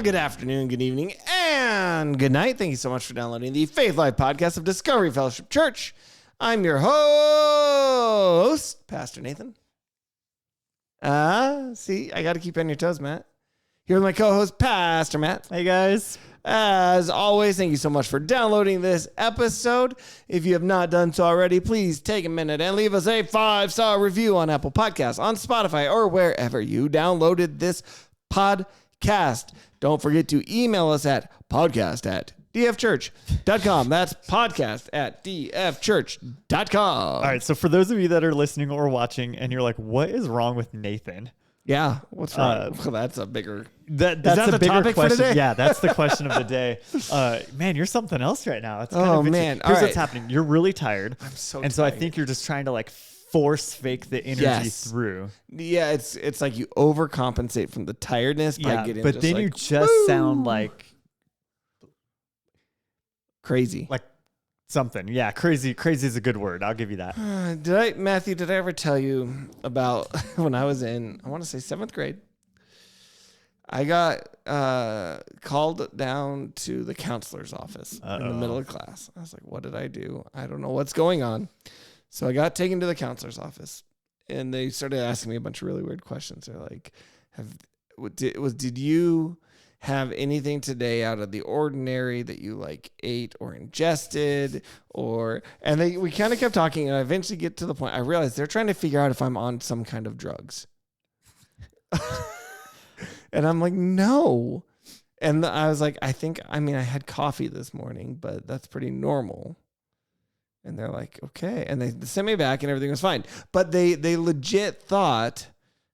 good afternoon, good evening, and good night. Thank you so much for downloading the Faith Life podcast of Discovery Fellowship Church. I'm your host, Pastor Nathan. See, I got to keep you on your toes, Matt. Here with my co-host, Pastor Matt. Hey, guys. As always, thank you so much for downloading this episode. If you have not done so already, please take a minute and leave us a 5-star review on Apple Podcasts, on Spotify, or wherever you downloaded this podcast. Don't forget to email us at podcast@dfchurch.com. That's podcast@dfchurch.com. All right. So for those of you that are listening or watching and you're like, what is wrong with Nathan? Yeah. What's wrong? Well, that's a bigger... That's the a bigger topic question. for today? Yeah, that's the question of the day. Man, you're something else right now. It's kind of man. Here's All what's right. happening. You're really tired. I'm so And tired. so I think you're just trying to like force fake the energy through. Yeah, it's like you overcompensate from the tiredness by getting but just then like, you just sound like crazy. Like something. Yeah, crazy. Crazy is a good word. I'll give you that. Matthew, did I ever tell you about when I was in, I want to say 7th grade? I got called down to the counselor's office in the middle of class. I was like, what did I do? I don't know what's going on. So I got taken to the counselor's office, and they started asking me a bunch of really weird questions. They're like, did you have anything today out of the ordinary that you like ate or ingested? And we kind of kept talking, and I eventually get to the point. I realized they're trying to figure out if I'm on some kind of drugs. And I'm like, no. And I was like, I had coffee this morning, but that's pretty normal. And they're like, okay. And they sent me back and everything was fine. But they legit thought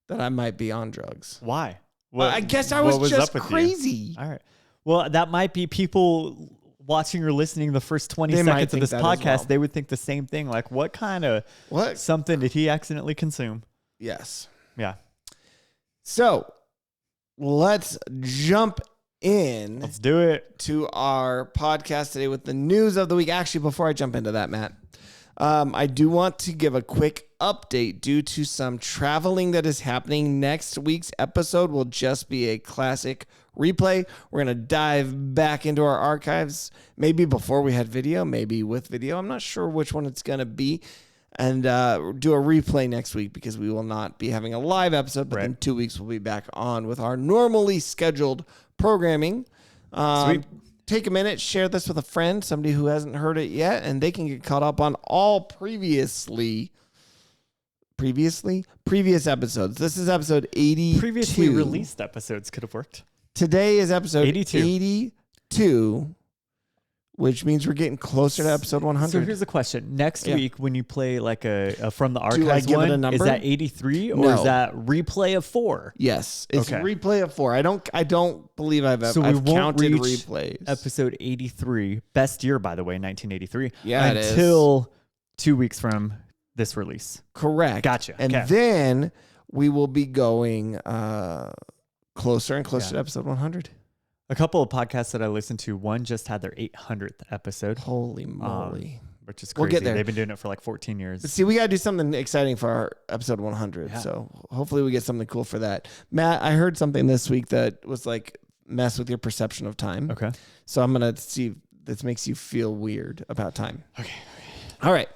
that I might be on drugs. Why? I guess I was just crazy. All right. Well, that might be people watching or listening the first 20 seconds of this podcast. Well. They would think the same thing. Like, what something did he accidentally consume? Yes. Yeah. So let's jump in. Let's do it. To our podcast today with the news of the week. Actually, before I jump into that, Matt, I do want to give a quick update due to some traveling that is happening. Next week's episode will just be a classic replay. We're going to dive back into our archives, maybe before we had video, maybe with video. I'm not sure which one it's going to be. And do a replay next week because we will not be having a live episode, but in 2 weeks we'll be back on with our normally scheduled programming. Sweet. Take a minute, share this with a friend, somebody who hasn't heard it yet, and they can get caught up on all previous episodes. This is episode 82. Previously released episodes could have worked. Today is episode 82. Which means we're getting closer to episode 100. So here's the question. Next week, when you play like a from the archives do I give it a one, number? is that 83 or is that replay of 4? Yes, it's replay of 4. I don't believe I've counted replays. Episode 83, best year by the way, 1983. Yeah, until 2 weeks from this release. Correct. Gotcha. And then we will be going closer and closer to episode 100. A couple of podcasts that I listened to, one just had their 800th episode. Holy moly. Which is crazy. We'll get there. They've been doing it for like 14 years. See, we got to do something exciting for our episode 100. Yeah. So hopefully we get something cool for that. Matt, I heard something this week that was like mess with your perception of time. Okay. So I'm going to see if this makes you feel weird about time. Okay. All right.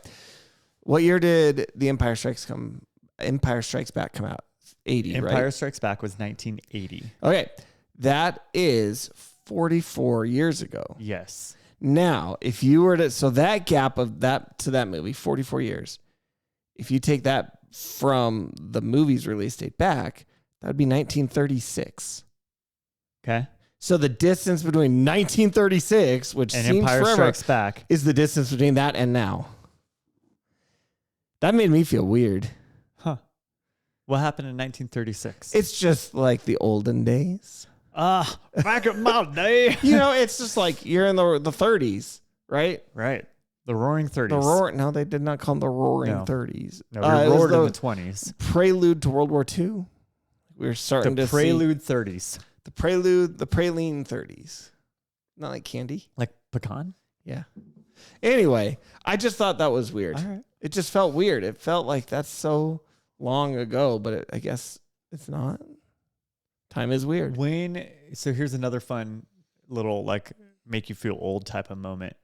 What year did The Empire Strikes Back come out? 80, right? Empire Strikes Back was 1980. Okay. That is 44 years ago. Yes. Now, if you were to, so that gap of that to that movie, 44 years, if you take that from the movie's release date back, that would be 1936. Okay. So the distance between 1936, which and seems Empire forever, Strikes Back, is the distance between that and now. That made me feel weird. Huh. What happened in 1936? It's just like the olden days. Back in my day. It's just like you're in the 30s, right? Right. The Roaring 30s. No, they did not call them the Roaring 30s. No, we roared in the 20s. Prelude to World War II. We're starting to see. The Prelude 30s. The Praline 30s. Not like candy. Like pecan? Yeah. Anyway, I just thought that was weird. All right. It just felt weird. It felt like that's so long ago, but I guess it's not. Time is weird. So here's another fun little like make you feel old type of moment.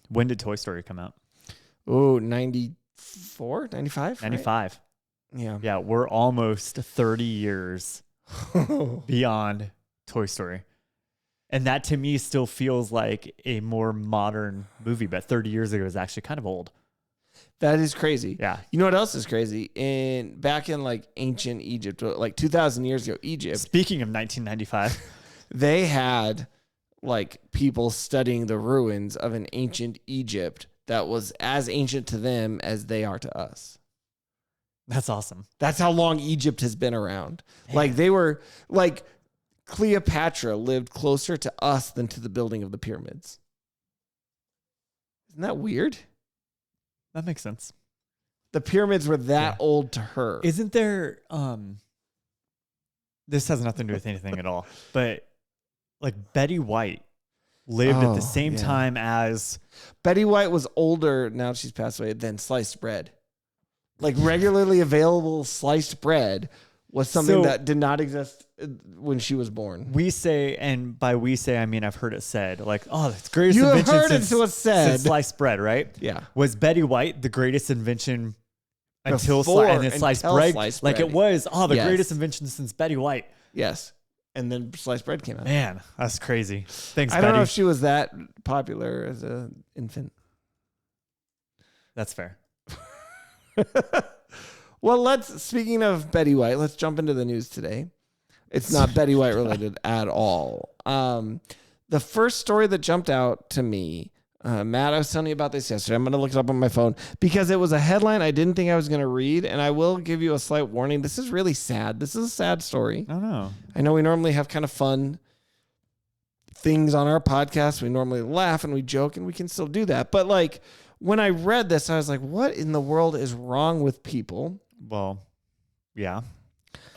When did Toy Story come out? Oh, 94, 95? 95. Right? Yeah. Yeah, we're almost 30 years beyond Toy Story. And that to me still feels like a more modern movie, but 30 years ago is actually kind of old. That is crazy. Yeah. You know what else is crazy? Back in like ancient Egypt, like 2,000 years ago, Egypt. Speaking of 1995, they had like people studying the ruins of an ancient Egypt that was as ancient to them as they are to us. That's awesome. That's how long Egypt has been around. Man. Like they were like Cleopatra lived closer to us than to the building of the pyramids. Isn't that weird? That makes sense. The pyramids were that old to her. Isn't there, this has nothing to do with anything at all, but like Betty White lived at the same time as... Betty White was older, now she's passed away, than sliced bread. Like regularly available sliced bread was something that did not exist when she was born. We say, and by we say, I mean, I've heard it said, like, oh, that's the greatest invention since sliced bread, right? Yeah. Was Betty White the greatest invention until sliced bread? Like it was, the greatest invention since Betty White. Yes. And then sliced bread came out. Man, that's crazy. Thanks, I don't know if she was that popular as an infant. That's fair. Well, speaking of Betty White, let's jump into the news today. It's not Betty White related at all. The first story that jumped out to me, Matt, I was telling you about this yesterday. I'm going to look it up on my phone because it was a headline I didn't think I was going to read, and I will give you a slight warning. This is really sad. This is a sad story. Oh, no. I know we normally have kind of fun things on our podcast. We normally laugh and we joke, and we can still do that. But like when I read this, I was like, what in the world is wrong with people? Well, yeah.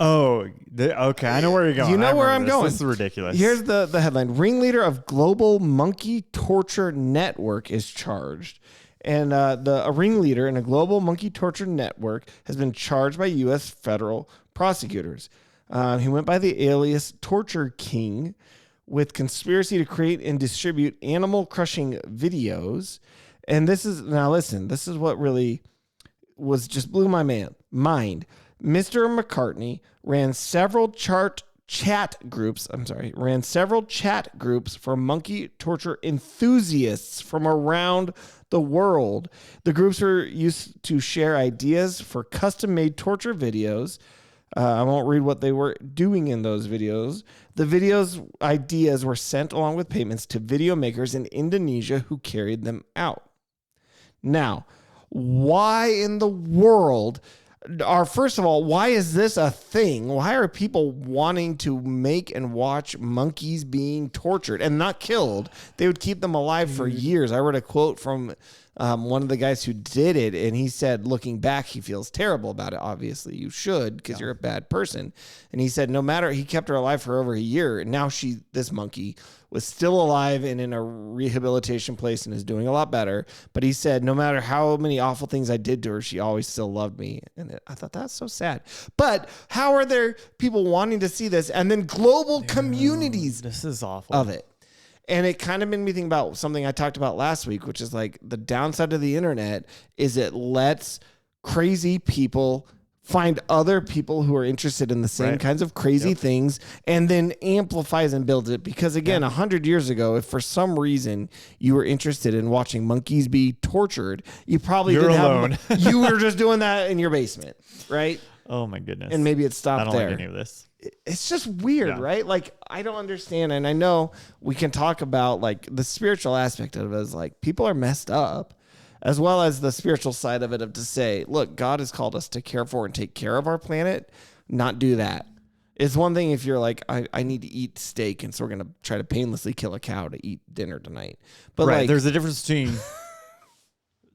Oh, okay. I know where you're going. You know where I'm going. This is ridiculous. Here's the headline. Ringleader of global monkey torture network is charged. And a ringleader in a global monkey torture network has been charged by U.S. federal prosecutors. He went by the alias Torture King with conspiracy to create and distribute animal crushing videos. And this is what really was just blew my mind. Mr. McCartney ran several chat groups for monkey torture enthusiasts from around the world. The groups were used to share ideas for custom-made torture videos. I won't read what they were doing in those videos. The videos ideas were sent along with payments to video makers in Indonesia who carried them out. Now, why in the world first of all, why is this a thing? Why are people wanting to make and watch monkeys being tortured and not killed? They would keep them alive for years. I read a quote from one of the guys who did it, and he said, looking back, he feels terrible about it. Obviously, you should, because you're a bad person. And he said, he kept her alive for over a year, and now this monkey was still alive and in a rehabilitation place and is doing a lot better. But he said, no matter how many awful things I did to her, she always still loved me. And I thought, that's so sad. But how are there people wanting to see this and then global communities this is awful of it? And it kind of made me think about something I talked about last week, which is like the downside of the internet is it lets crazy people find other people who are interested in the same kinds of crazy things and then amplifies and builds it. Because again, 100 years ago, if for some reason you were interested in watching monkeys be tortured, you probably You're alone. You were just doing that in your basement, right? Oh my goodness. And maybe it stopped there. I don't like any of this. It's just weird, right? Like, I don't understand. And I know we can talk about like the spiritual aspect of it is like people are messed up, as well as the spiritual side of it to say, look, God has called us to care for and take care of our planet, not do that. It's one thing if you're like, I need to eat steak, and so we're going to try to painlessly kill a cow to eat dinner tonight. But like, there's a difference between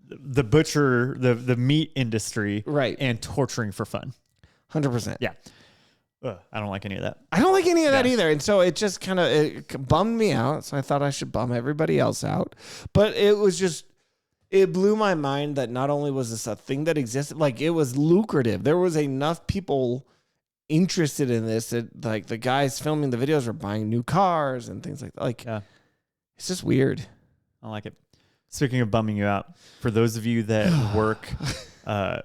the butcher, the meat industry, and torturing for fun. 100%. Yeah. I don't like any of that. I don't like any of that either. And so it just kind of bummed me out. So I thought I should bum everybody else out. But it was just, it blew my mind that not only was this a thing that existed, like it was lucrative. There was enough people interested in this. That like the guys filming the videos are buying new cars and things like that. Like, it's just weird. I like it. Speaking of bumming you out, for those of you that work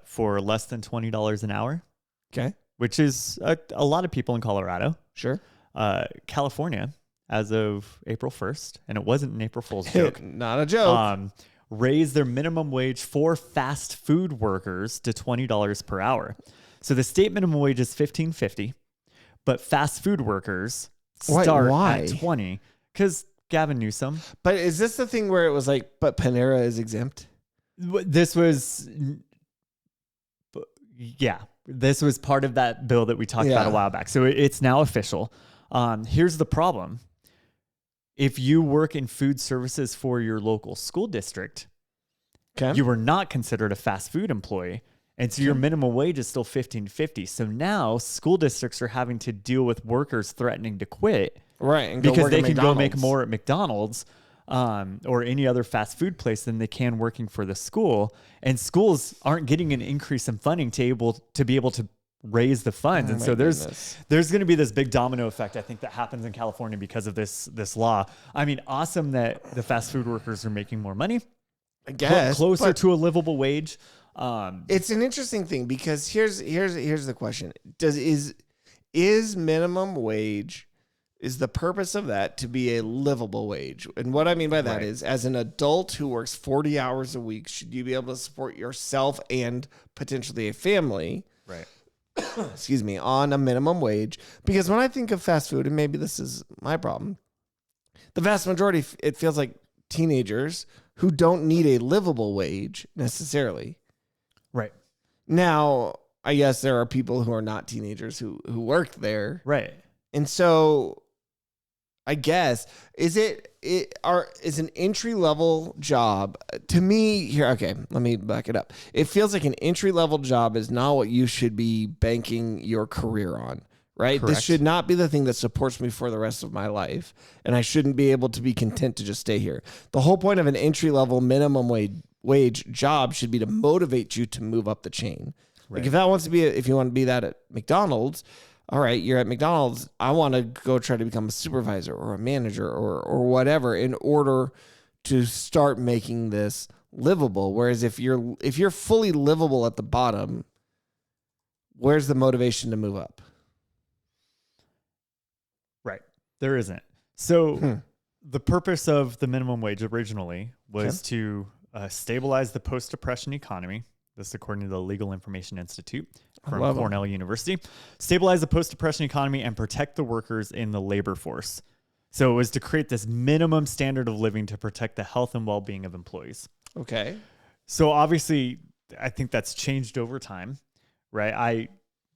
for less than $20 an hour, okay, which is a lot of people in Colorado. Sure. California, as of April 1st, and it wasn't an April Fool's joke. Not a joke. Raised their minimum wage for fast food workers to $20 per hour. So the state minimum wage is $15.50, but fast food workers start at $20 because Gavin Newsom. But is this the thing where it was like, but Panera is exempt? This was part of that bill that we talked about a while back. So it's now official. Here's the problem. If you work in food services for your local school district, you are not considered a fast food employee. And so your minimum wage is still $15.50. So now school districts are having to deal with workers threatening to quit. Right. And because they can go make more at McDonald's or any other fast food place than they can working for the school. And schools aren't getting an increase in funding to be able to raise the funds. And so there's going to be this big domino effect, I think, that happens in California because of this law. I mean, awesome that the fast food workers are making more money. I guess closer to a livable wage. It's an interesting thing because here's the question. Is minimum wage, is the purpose of that to be a livable wage? And what I mean by that is, as an adult who works 40 hours a week, should you be able to support yourself and potentially a family? Right. Excuse me, on a minimum wage? Because when I think of fast food, and maybe this is my problem, the vast majority, it feels like teenagers who don't need a livable wage necessarily. Right. Now, I guess there are people who are not teenagers who work there. Right. And so I guess, is an entry-level job, to me, here, okay, let me back it up. It feels like an entry-level job is not what you should be banking your career on, right? Correct. This should not be the thing that supports me for the rest of my life, and I shouldn't be able to be content to just stay here. The whole point of an entry-level minimum wage job should be to motivate you to move up the chain. Right. Like if you want to be that at McDonald's, all right, you're at McDonald's. I want to go try to become a supervisor or a manager or whatever in order to start making this livable. Whereas if you're fully livable at the bottom, where's the motivation to move up? Right. There isn't. So the purpose of the minimum wage originally was to stabilize the post-depression economy. This is according to the Legal Information Institute from Cornell University. Stabilize the post-depression economy and protect the workers in the labor force. So it was to create this minimum standard of living to protect the health and well-being of employees. Okay. So obviously, I think that's changed over time, right? I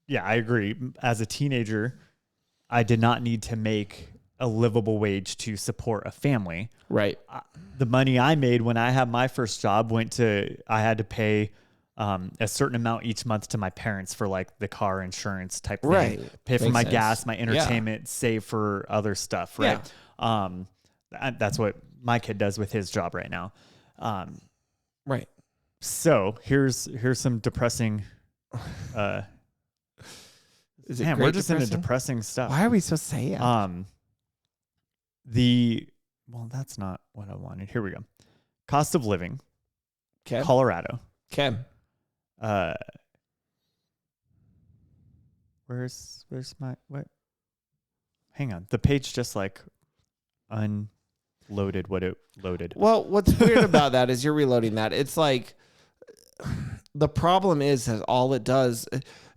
agree. As a teenager, I did not need to make a livable wage to support a family. Right. The money I made when I had my first job I had to pay a certain amount each month to my parents for like the car insurance type thing. Right. Pay for my gas, my entertainment, save for other stuff. Right. Yeah. That's what my kid does with his job right now. Right. So here's some depressing, we're just into depressing stuff. Why are we so sad? That's not what I wanted. Here we go. Cost of living. Okay. Colorado. Okay. Where's my what? Hang on. The page just like unloaded what it loaded. Well, what's weird about that is you're reloading that. It's like the problem is that all it does,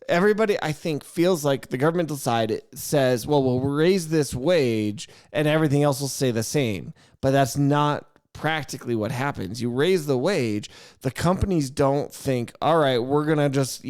everybody I think feels like the governmental side says, well, we'll raise this wage and everything else will stay the same. But that's not practically what happens. You raise the wage, the companies don't think, all right, we're going to just,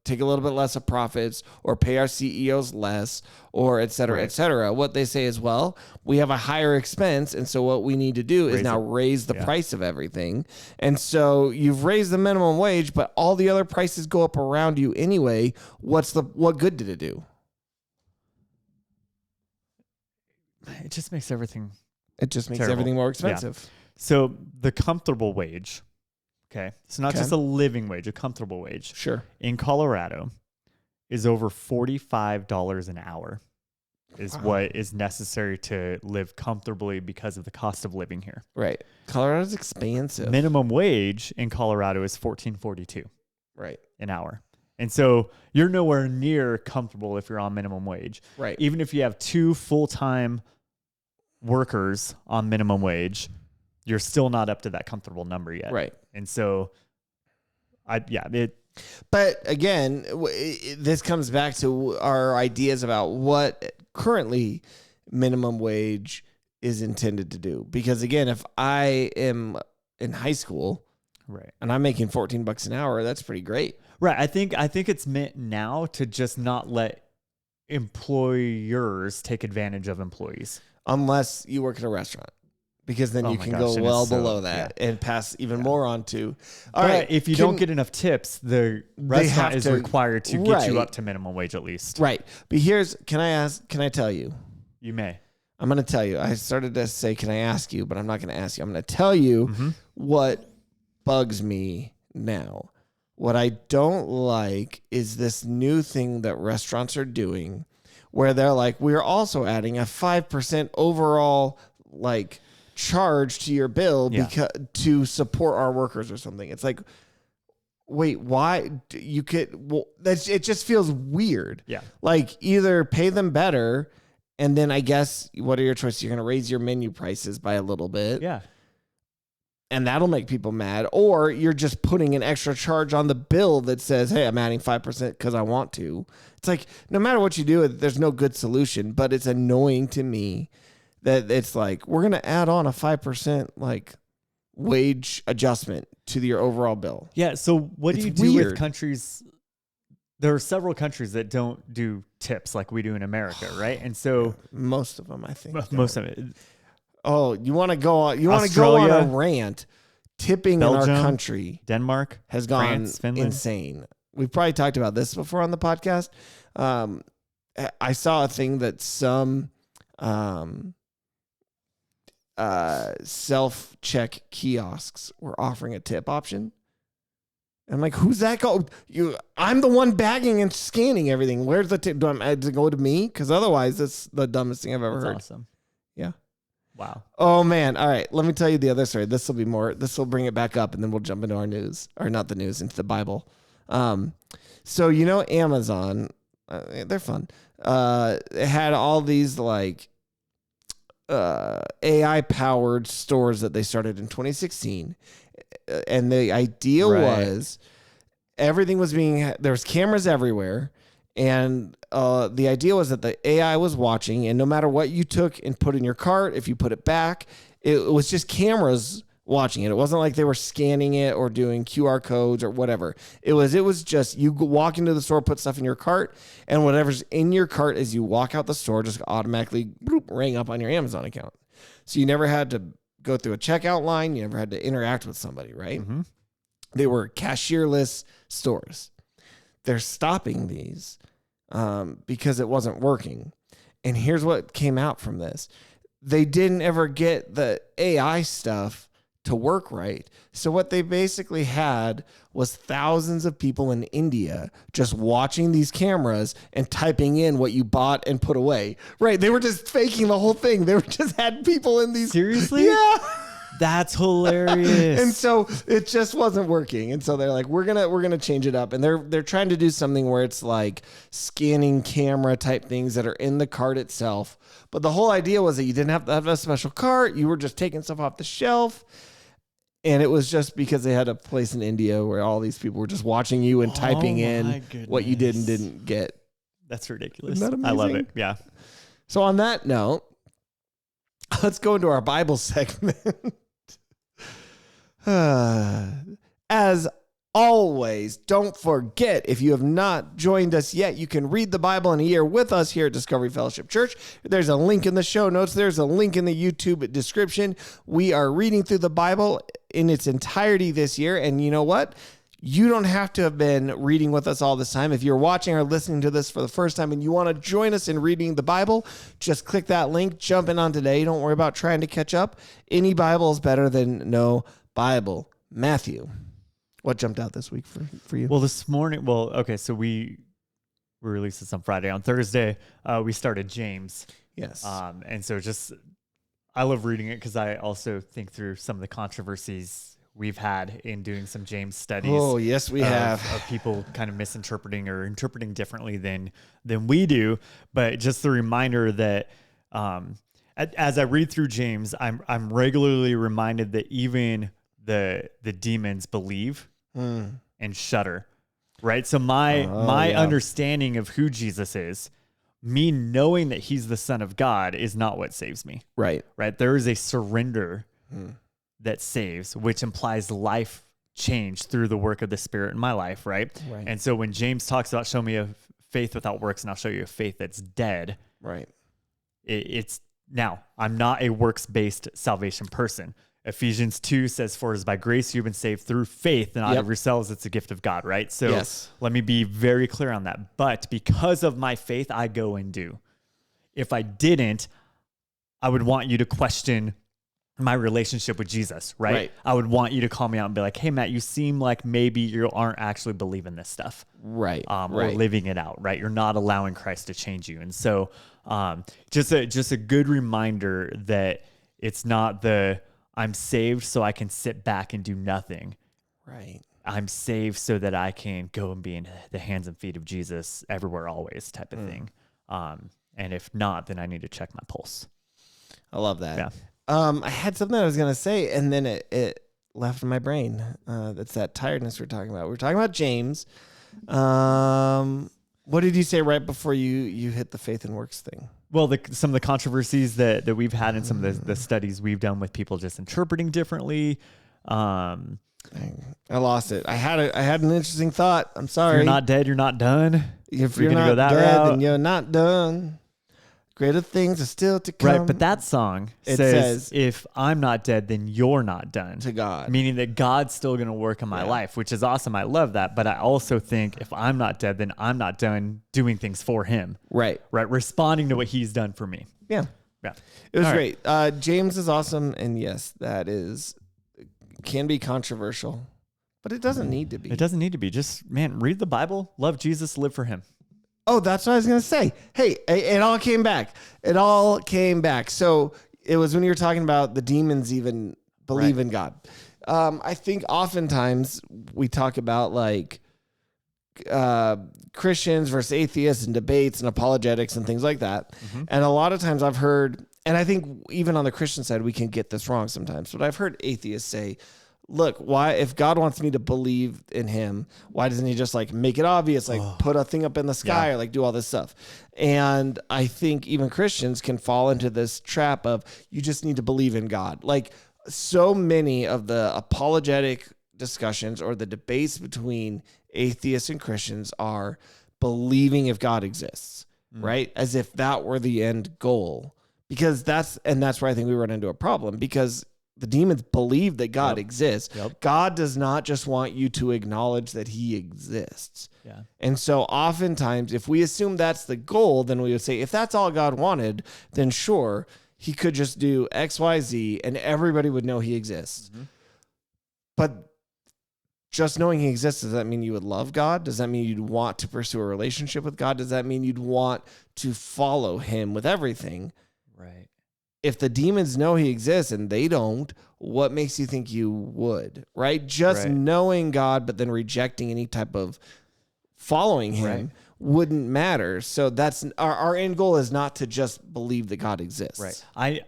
take a little bit less of profits or pay our CEOs less or et cetera, et cetera. What they say is, well, we have a higher expense. And so what we need to do is now raise the price of everything. And so you've raised the minimum wage, but all the other prices go up around you anyway. What good did it do? It just makes everything everything more expensive. Yeah. So the comfortable wage, okay, so not just a living wage, a comfortable wage. Sure. In Colorado is over $45 an hour is Wow. what is necessary to live comfortably because of the cost of living here. Right. Colorado's expansive. Minimum wage in Colorado is $14.42 Right. an hour. And so you're nowhere near comfortable if you're on minimum wage. Right. Even if you have 2 full-time workers on minimum wage, you're still not up to that comfortable number yet. Right. And so But again, this comes back to our ideas about what currently minimum wage is intended to do. Because again, if I am in high school, right, and I'm making $14 an hour, that's pretty great. right. I think it's meant now to just not let employers take advantage of employees, Unless you work at a restaurant. Because then you can go well below that and pass even more on to. All right. If you don't get enough tips, the restaurant is required to get you up to minimum wage at least. Right. But can I tell you? You may. I'm going to tell you. I started to say, can I ask you? But I'm not going to ask you. I'm going to tell you what bugs me now. What I don't like is this new thing that restaurants are doing where they're like, we're also adding a 5% overall, like, charge to your bill because to support our workers or something. It's like, wait, why you could? Well, it just feels weird. Yeah, like either pay them better, and then I guess what are your choices? You're going to raise your menu prices by a little bit. Yeah, and that'll make people mad. Or you're just putting an extra charge on the bill that says, "Hey, I'm adding 5% because I want to." It's like no matter what you do, there's no good solution. But it's annoying to me that it's like, we're going to add on a 5% like wage adjustment to your overall bill. Yeah. So what do you do with countries? There are several countries that don't do tips like we do in America, right? And so most of them, I think. Most of it. Oh, you want to go on? You want to go on a rant? Tipping Belgium, in our country, Denmark has gone France, Finland. insane. We've probably talked about this before on the podcast. I saw a thing that some self-check kiosks were offering a tip option. I'm like, who's that go? I'm the one bagging and scanning everything. Where's the tip? Does it go to me? Because otherwise, that's the dumbest thing I've ever heard. Awesome. Yeah. Wow. Oh man. All right. Let me tell you the other story. This will bring it back up, and then we'll jump into our news, or not the news, into the Bible. So Amazon, they're fun. It had all these like AI powered stores that they started in 2016. And the idea was everything was there was cameras everywhere. And the idea was that the AI was watching, and no matter what you took and put in your cart, if you put it back, it was just cameras watching it. It wasn't like they were scanning it or doing QR codes or whatever. It was just you walk into the store, put stuff in your cart, and whatever's in your cart as you walk out the store just automatically ring up on your Amazon account. So you never had to go through a checkout line. You never had to interact with somebody, right? Mm-hmm. They were cashierless stores. They're stopping these because it wasn't working. And here's what came out from this. They didn't ever get the AI stuff to work right. So what they basically had was thousands of people in India just watching these cameras and typing in what you bought and put away. Right. They were just faking the whole thing. They were just had people in these. Seriously? Yeah. That's hilarious. And so it just wasn't working. And so they're like, we're gonna change it up. And they're trying to do something where it's like scanning camera type things that are in the cart itself. But the whole idea was that you didn't have to have a special cart. You were just taking stuff off the shelf. And it was just because they had a place in India where all these people were just watching you and typing in what you did and didn't get. That's ridiculous. Isn't that amazing? I love it. Yeah. So on that note, let's go into our Bible segment. As always, don't forget, if you have not joined us yet, you can read the Bible in a year with us here at Discovery Fellowship Church. There's a link in the show notes. There's a link in the YouTube description. We are reading through the Bible in its entirety this year. And you know what? You don't have to have been reading with us all this time. If you're watching or listening to this for the first time and you want to join us in reading the Bible, just click that link, jump in on today. Don't worry about trying to catch up. Any Bible is better than no Bible. Matthew, what jumped out this week for you? Well, this morning, okay, so we we released this on Friday. On Thursday, we started James. Yes. And so I love reading it because I also think through some of the controversies we've had in doing some James studies. Oh, yes, we have. Of people kind of misinterpreting or interpreting differently than we do. But just the reminder that as I read through James, I'm regularly reminded that even the demons believe and shudder, right? So my understanding of who Jesus is, me knowing that he's the Son of God, is not what saves me. Right. Right. There is a surrender that saves, which implies life change through the work of the Spirit in my life. Right. And so when James talks about show me a faith without works and I'll show you a faith that's dead. Right. It's now I'm not a works-based salvation person. Ephesians 2 says, for it is by grace you've been saved through faith, and not of yourselves, it's a gift of God, right? So let me be very clear on that. But because of my faith, I go and do. If I didn't, I would want you to question my relationship with Jesus, right? I would want you to call me out and be like, hey, Matt, you seem like maybe you aren't actually believing this stuff. Right. Or living it out, right? You're not allowing Christ to change you. And so just a good reminder that it's not I'm saved so I can sit back and do nothing. Right. I'm saved so that I can go and be in the hands and feet of Jesus everywhere, always type of thing. And if not, then I need to check my pulse. I love that. Yeah. I had something I was going to say, and then it left in my brain. That's that tiredness we're talking about. We're talking about James. What did you say right before you hit the faith and works thing? Well, some of the controversies that we've had in some of the studies we've done with people just interpreting differently. I lost it. I had an interesting thought. I'm sorry. If you're not dead, you're not done. If you're not dead, then you're not done. Greater things are still to come. Right, but that song says, if I'm not dead, then you're not done. To God. Meaning that God's still going to work in my life, which is awesome. I love that. But I also think if I'm not dead, then I'm not done doing things for him. Right. Right, responding to what he's done for me. Yeah. Yeah. It was great. James is awesome. And yes, can be controversial, but it doesn't need to be. It doesn't need to be. Just, man, read the Bible, love Jesus, live for him. Oh, that's what I was going to say. Hey, it all came back. So it was when you were talking about the demons even believe in God. I think oftentimes we talk about like Christians versus atheists and debates and apologetics and things like that. Mm-hmm. And a lot of times I've heard, and I think even on the Christian side, we can get this wrong sometimes, but I've heard atheists say, look, why, if God wants me to believe in him, why doesn't he just like make it obvious, like put a thing up in the sky or like do all this stuff? And I think even Christians can fall into this trap of you just need to believe in God. Like so many of the apologetic discussions or the debates between atheists and Christians are believing if God exists, right? As if that were the end goal. Because that's where I think we run into a problem, because the demons believe that God exists. Yep. God does not just want you to acknowledge that he exists. Yeah. And so oftentimes, if we assume that's the goal, then we would say, if that's all God wanted, then sure, he could just do X, Y, Z, and everybody would know he exists. Mm-hmm. But just knowing he exists, does that mean you would love God? Does that mean you'd want to pursue a relationship with God? Does that mean you'd want to follow him with everything? Right. If the demons know he exists and they don't, what makes you think you would, right? Just knowing God, but then rejecting any type of following him wouldn't matter. So that's our end goal is not to just believe that God exists. Right.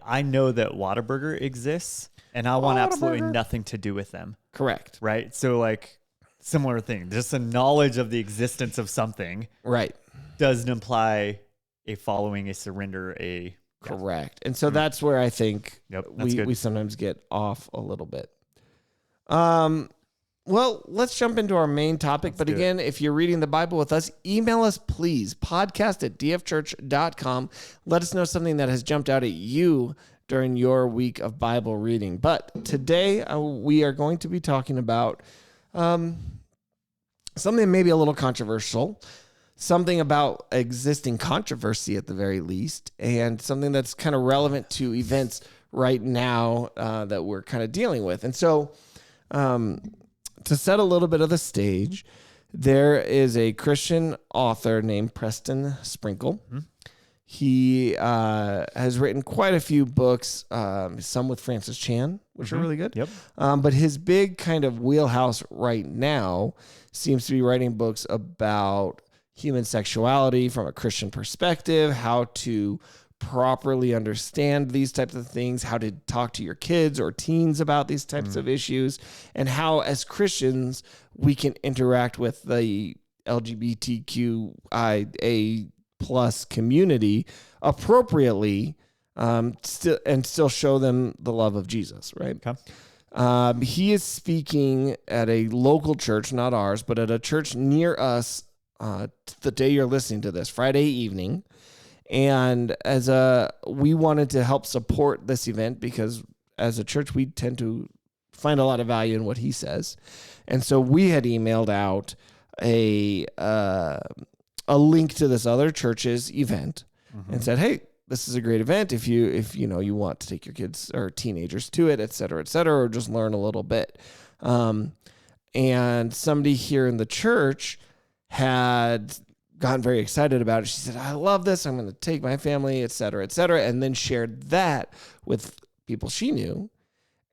I know that Whataburger exists and I want absolutely nothing to do with them. Correct. Right. So like similar thing, just a knowledge of the existence of something. Right. Doesn't imply a following, a surrender, a correct. And so that's where I think we sometimes get off a little bit. Well, let's jump into our main topic. But again, if you're reading the Bible with us, email us, please, podcast@dfchurch.com. Let us know something that has jumped out at you during your week of Bible reading. But today we are going to be talking about something maybe a little controversial, something about existing controversy at the very least, and something that's kind of relevant to events right now that we're kind of dealing with. And so to set a little bit of the stage, There is a Christian author named Preston Sprinkle. Mm-hmm. He has written quite a few books, some with Francis Chan, which are really good. Yep. But his big kind of wheelhouse right now seems to be writing books about human sexuality from a Christian perspective, how to properly understand these types of things, how to talk to your kids or teens about these types of issues, and how as Christians we can interact with the LGBTQIA plus community appropriately, still show them the love of Jesus, right? Okay. He is speaking at a local church, not ours, but at a church near us the day you're listening to this, Friday evening. And we wanted to help support this event because as a church, we tend to find a lot of value in what he says. And so we had emailed out a link to this other church's event and said, hey, this is a great event if you want to take your kids or teenagers to it, et cetera, or just learn a little bit. And somebody here in the church had gotten very excited about it. She said, I love this. I'm going to take my family, et cetera, and then shared that with people she knew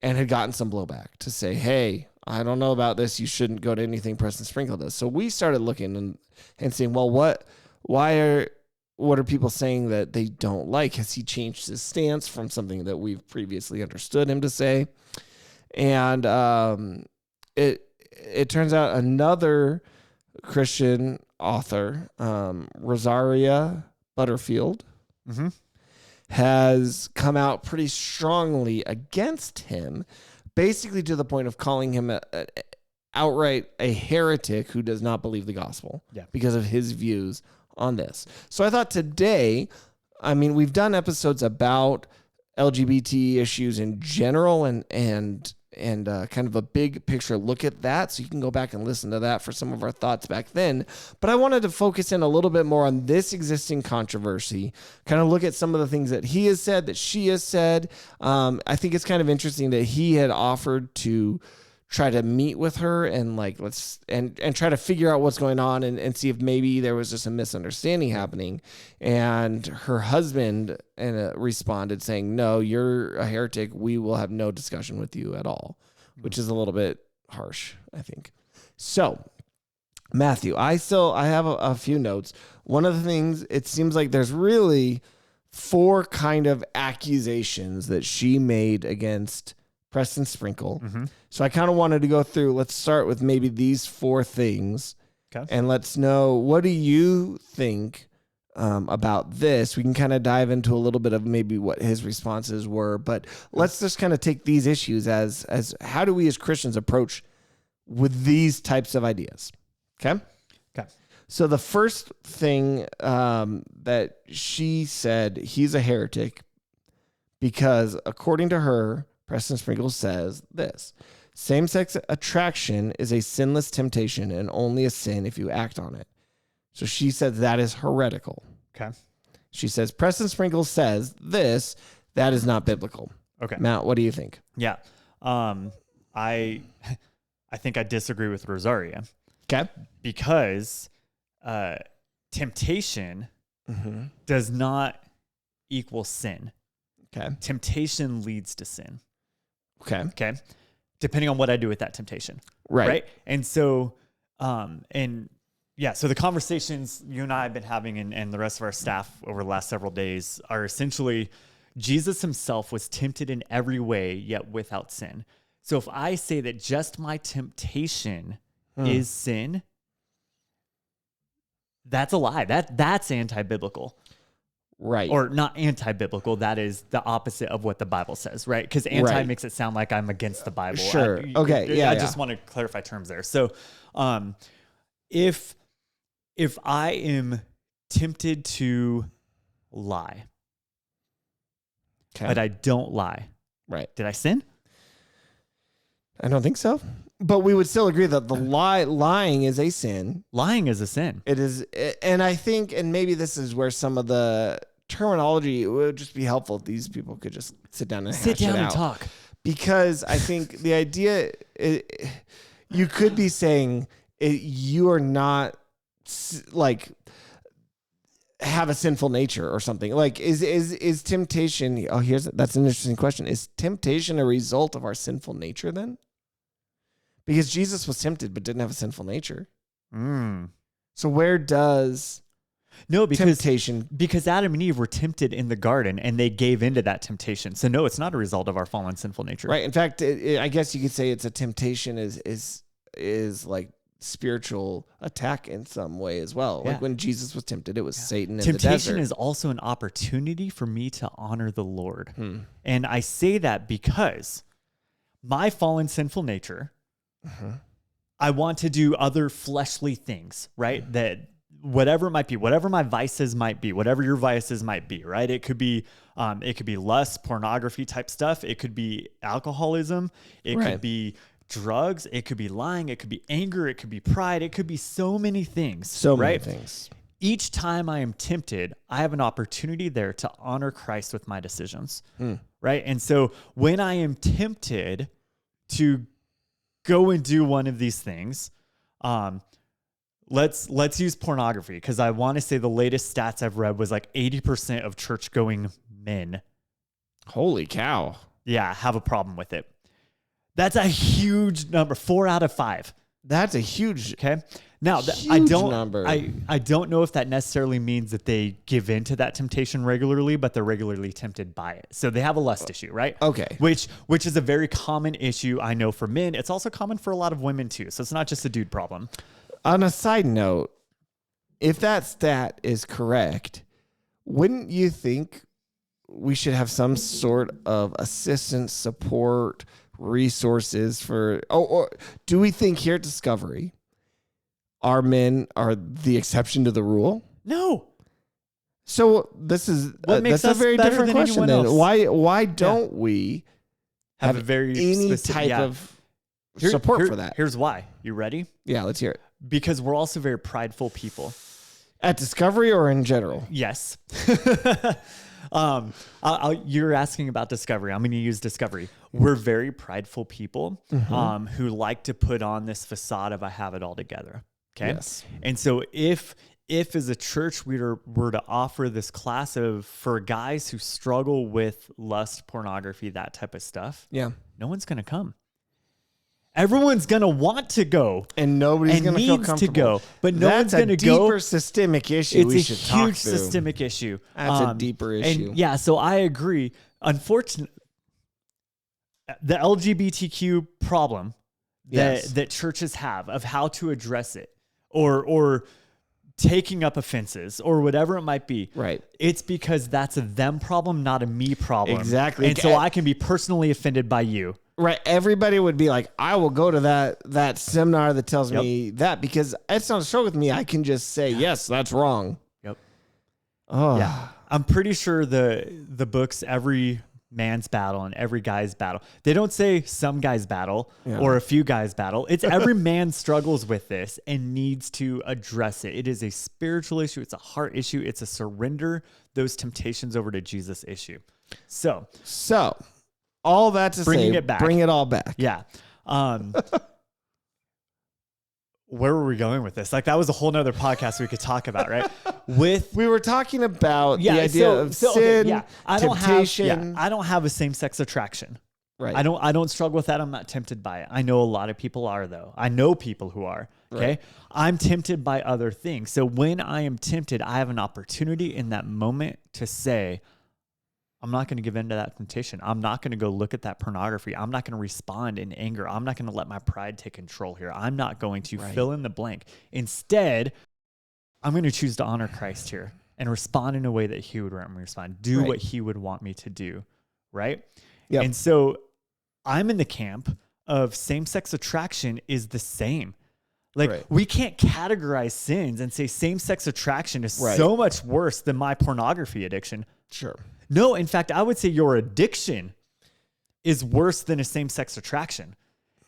and had gotten some blowback to say, hey, I don't know about this. You shouldn't go to anything Preston Sprinkle does. So we started looking and saying, well, what are people saying that they don't like? Has he changed his stance from something that we've previously understood him to say? And it turns out another Christian author, Rosaria Butterfield, has come out pretty strongly against him, basically to the point of calling him outright a heretic who does not believe the gospel because of his views on this. So I thought today, we've done episodes about LGBT issues in general and kind of a big picture look at that. So you can go back and listen to that for some of our thoughts back then. But I wanted to focus in a little bit more on this existing controversy, kind of look at some of the things that he has said, that she has said. I think it's kind of interesting that he had offered to try to meet with her and try to figure out what's going on and see if maybe there was just a misunderstanding happening. And her husband responded saying, no, you're a heretic. We will have no discussion with you at all, which is a little bit harsh, I think. So Matthew, I have a few notes. One of the things, it seems like there's really 4 kind of accusations that she made against Preston Sprinkle. So I kind of wanted to go through, let's start with maybe these 4 things. Okay. And let's know, what do you think about this? We can kind of dive into a little bit of maybe what his responses were, but let's just kind of take these issues as how do we as Christians approach with these types of ideas? Okay. Okay. So the first thing that she said, he's a heretic because according to her, Preston Sprinkle says this: same-sex attraction is a sinless temptation and only a sin if you act on it. So she said that is heretical. Okay. She says Preston Sprinkle says this, that is not biblical. Okay. Matt, what do you think? Yeah. I think I disagree with Rosaria. Okay. Because temptation does not equal sin. Okay. Temptation leads to sin. Okay. Okay. Depending on what I do with that temptation. Right. And so, so the conversations you and I have been having and the rest of our staff over the last several days are essentially Jesus himself was tempted in every way, yet without sin. So if I say that just my temptation is sin, that's a lie. That's anti-biblical. Right. Or not anti-biblical. That is the opposite of what the Bible says, right? Because anti makes it sound like I'm against the Bible. Sure. I just want to clarify terms there. So if I am tempted to lie, but I don't lie, right? Did I sin? I don't think so. But we would still agree that the lying is a sin. Lying is a sin. It is. And I think, and maybe this is where some of the terminology, it would just be helpful if these people could just sit down and talk. Because I think the idea, you could be saying you are not like have a sinful nature or something. Like is temptation? Oh, that's an interesting question. Is temptation a result of our sinful nature then? Because Jesus was tempted but didn't have a sinful nature. So where does temptation? Because Adam and Eve were tempted in the garden and they gave into that temptation. So no, it's not a result of our fallen sinful nature. Right. In fact, I guess you could say it's a temptation is like spiritual attack in some way as well. Yeah. Like when Jesus was tempted, it was Satan in the desert. Temptation is also an opportunity for me to honor the Lord. And I say that because my fallen sinful nature, I want to do other fleshly things, right? That whatever it might be, whatever my vices might be, whatever your vices might be, right? It could be lust, pornography type stuff. It could be alcoholism. It could be drugs. It could be lying. It could be anger. It could be pride. It could be so many things. So many things. Each time I am tempted, I have an opportunity there to honor Christ with my decisions, right? And so when I am tempted to go and do one of these things, let's use pornography, because I want to say the latest stats I've read was like 80% of church-going men. Holy cow. Yeah, have a problem with it. That's a huge number. 4 out of 5. That's a huge. Okay. Now, number. I don't know if that necessarily means that they give in to that temptation regularly, but they're regularly tempted by it. So they have a lust issue, right? Okay. Which is a very common issue, I know, for men. It's also common for a lot of women too. So it's not just a dude problem. On a side note, if that stat is correct, wouldn't you think we should have some sort of assistance, support, resources for, or do we think here at Discovery our men are the exception to the rule? No. So this is that's a very different question then. Else? Why don't we have a very any specific, type of support for that? Here's why. You ready? Yeah, let's hear it. Because we're also very prideful people. At Discovery or in general? Yes. You're asking about Discovery. I'm going to use Discovery. We're very prideful people who like to put on this facade of I have it all together. Okay. Yes. And so if as a church we were to offer this class for guys who struggle with lust, pornography, that type of stuff, yeah, no one's going to come. Everyone's going to want to go. And nobody's going to feel comfortable. To go, but no one's going to go. That's a deeper systemic issue It's a huge systemic issue. That's a deeper issue. And yeah, so I agree. Unfortunately, the LGBTQ problem that churches have of how to address it or taking up offenses or whatever it might be. Right. It's because that's a them problem, not a me problem. Exactly. And so I can be personally offended by you. Right. Everybody would be like, I will go to that seminar that tells me that, because it's not a show with me. I can just say, yes, that's wrong. Yep. Oh. Yeah. I'm pretty sure the books, every man's battle and every guy's battle, they don't say some guy's battle or a few guys' battle. It's every man struggles with this and needs to address it. It is a spiritual issue. It's a heart issue. It's a surrender those temptations over to Jesus issue. So all that to bringing say, it back. Bring it all back. Yeah. Where were we going with this? Like, that was a whole nother podcast we could talk about, right? We were talking about the idea of sin, temptation. I don't have a same-sex attraction. Right. I don't struggle with that. I'm not tempted by it. I know a lot of people are, though. I know people who are. Okay. Right. I'm tempted by other things. So when I am tempted, I have an opportunity in that moment to say, I'm not going to give in to that temptation. I'm not going to go look at that pornography. I'm not going to respond in anger. I'm not going to let my pride take control here. I'm not going to fill in the blank. Instead, I'm going to choose to honor Christ here and respond in a way that he would want me to respond. Do what he would want me to do. Right? Yep. And so I'm in the camp of same-sex attraction is the same. Like, we can't categorize sins and say same-sex attraction is so much worse than my pornography addiction. Sure. No, in fact, I would say your addiction is worse than a same-sex attraction.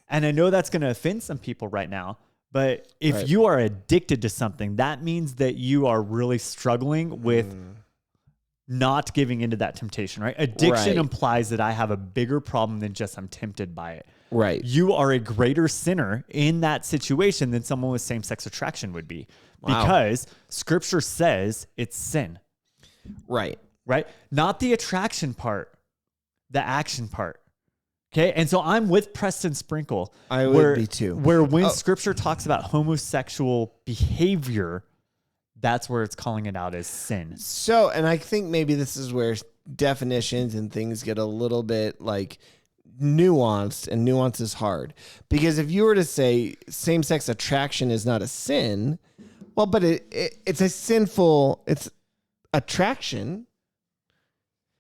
And I know that's going to offend some people right now, but if you are addicted to something, that means that you are really struggling with not giving into that temptation, right? Addiction implies that I have a bigger problem than just I'm tempted by it. Right. You are a greater sinner in that situation than someone with same-sex attraction would be. Wow. Because scripture says it's sin. Right. Right? Not the attraction part, the action part. Okay? And so I'm with Preston Sprinkle. I would be too. Where when scripture talks about homosexual behavior, that's where it's calling it out as sin. So, and I think maybe this is where definitions and things get a little bit like nuanced, and nuance is hard. Because if you were to say same-sex attraction is not a sin, well, but it's a sinful, it's attraction.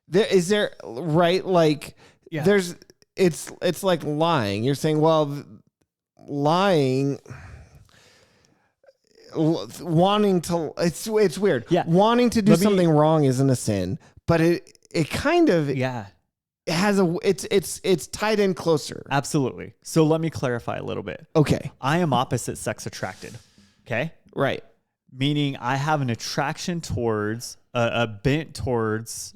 There, right? Like, there's, it's like lying. You're saying, well, lying, wanting to, it's weird. Yeah. Wanting to do something wrong isn't a sin, but it kind of, it has it's tied in closer. Absolutely. So let me clarify a little bit. Okay. I am opposite sex attracted. Okay. Right. Meaning I have an attraction towards a bent towards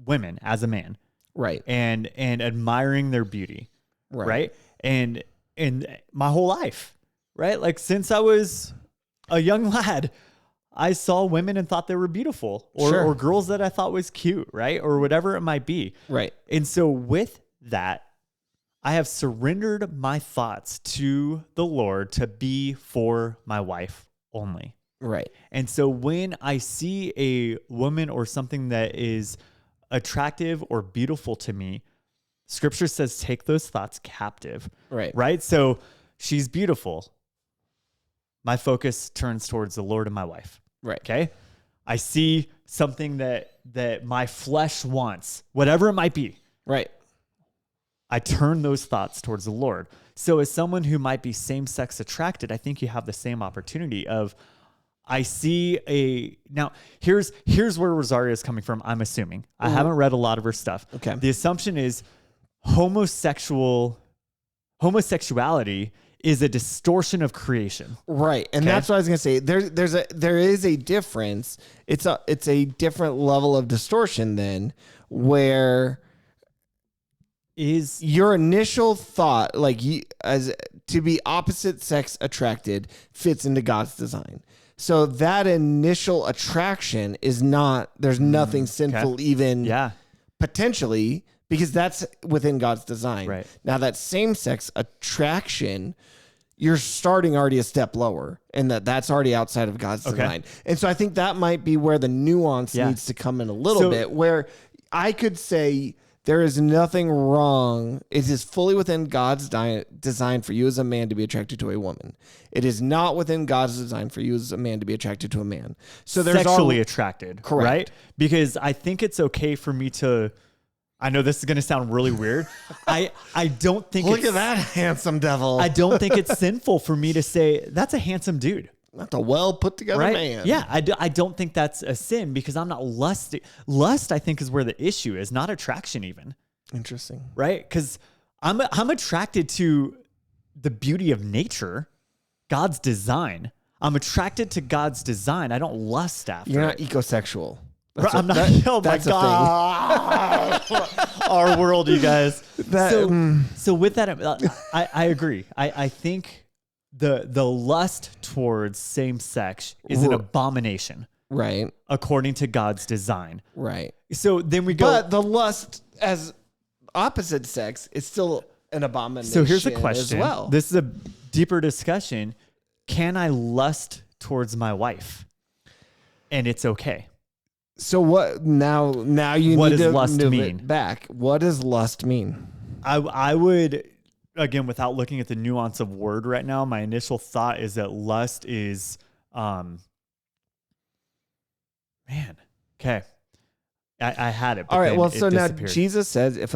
women as a man. Right. And admiring their beauty. Right. And my whole life, right? Like since I was a young lad, I saw women and thought they were beautiful, or girls that I thought was cute, right? Or whatever it might be. Right. And so with that, I have surrendered my thoughts to the Lord to be for my wife only. Right. And so when I see a woman or something that is attractive or beautiful to me, scripture says, take those thoughts captive. Right. Right. So she's beautiful. My focus turns towards the Lord and my wife. Right. Okay. I see something that my flesh wants, whatever it might be. Right. I turn those thoughts towards the Lord. So as someone who might be same-sex attracted, I think you have the same opportunity of, I see now here's where Rosario is coming from. I'm assuming. I haven't read a lot of her stuff. Okay. The assumption is homosexuality is a distortion of creation. Right. And that's what I was going to say. There is a difference. It's a different level of distortion then, where is your initial thought, like as to be opposite sex attracted, fits into God's design. So that initial attraction is not, there's nothing sinful even potentially, because that's within God's design. Right. Now that same-sex attraction, you're starting already a step lower, and that's already outside of God's design. And so I think that might be where the nuance needs to come in a little bit, where I could say there is nothing wrong. It is fully within God's design for you as a man to be attracted to a woman. It is not within God's design for you as a man to be attracted to a man. So there's sexually attracted, correct? Right? Because I think it's okay for me to. I know this is going to sound really weird. I don't think. Look at that handsome devil. I don't think it's sinful for me to say that's a handsome dude. That's a well put together man. Yeah, I don't think that's a sin because I'm not lusty. Lust, I think, is where the issue is, not attraction even. Interesting. Right? Because I'm attracted to the beauty of nature, God's design. I'm attracted to God's design. I don't lust after You're not it. ecosexual. I'm not. Oh my God! Our world, you guys. So with that, I agree. I think the lust towards same sex is an abomination, right? According to God's design, right? So then we go. But the lust as opposite sex is still an abomination. So here's a question. As well. This is a deeper discussion. Can I lust towards my wife, and it's okay? So what now you what need does to lust move mean? It back. What does lust mean? I would, again, without looking at the nuance of word right now, my initial thought is that lust is, man, okay. I had it. But all right. Well, so now disappeared. Jesus says, if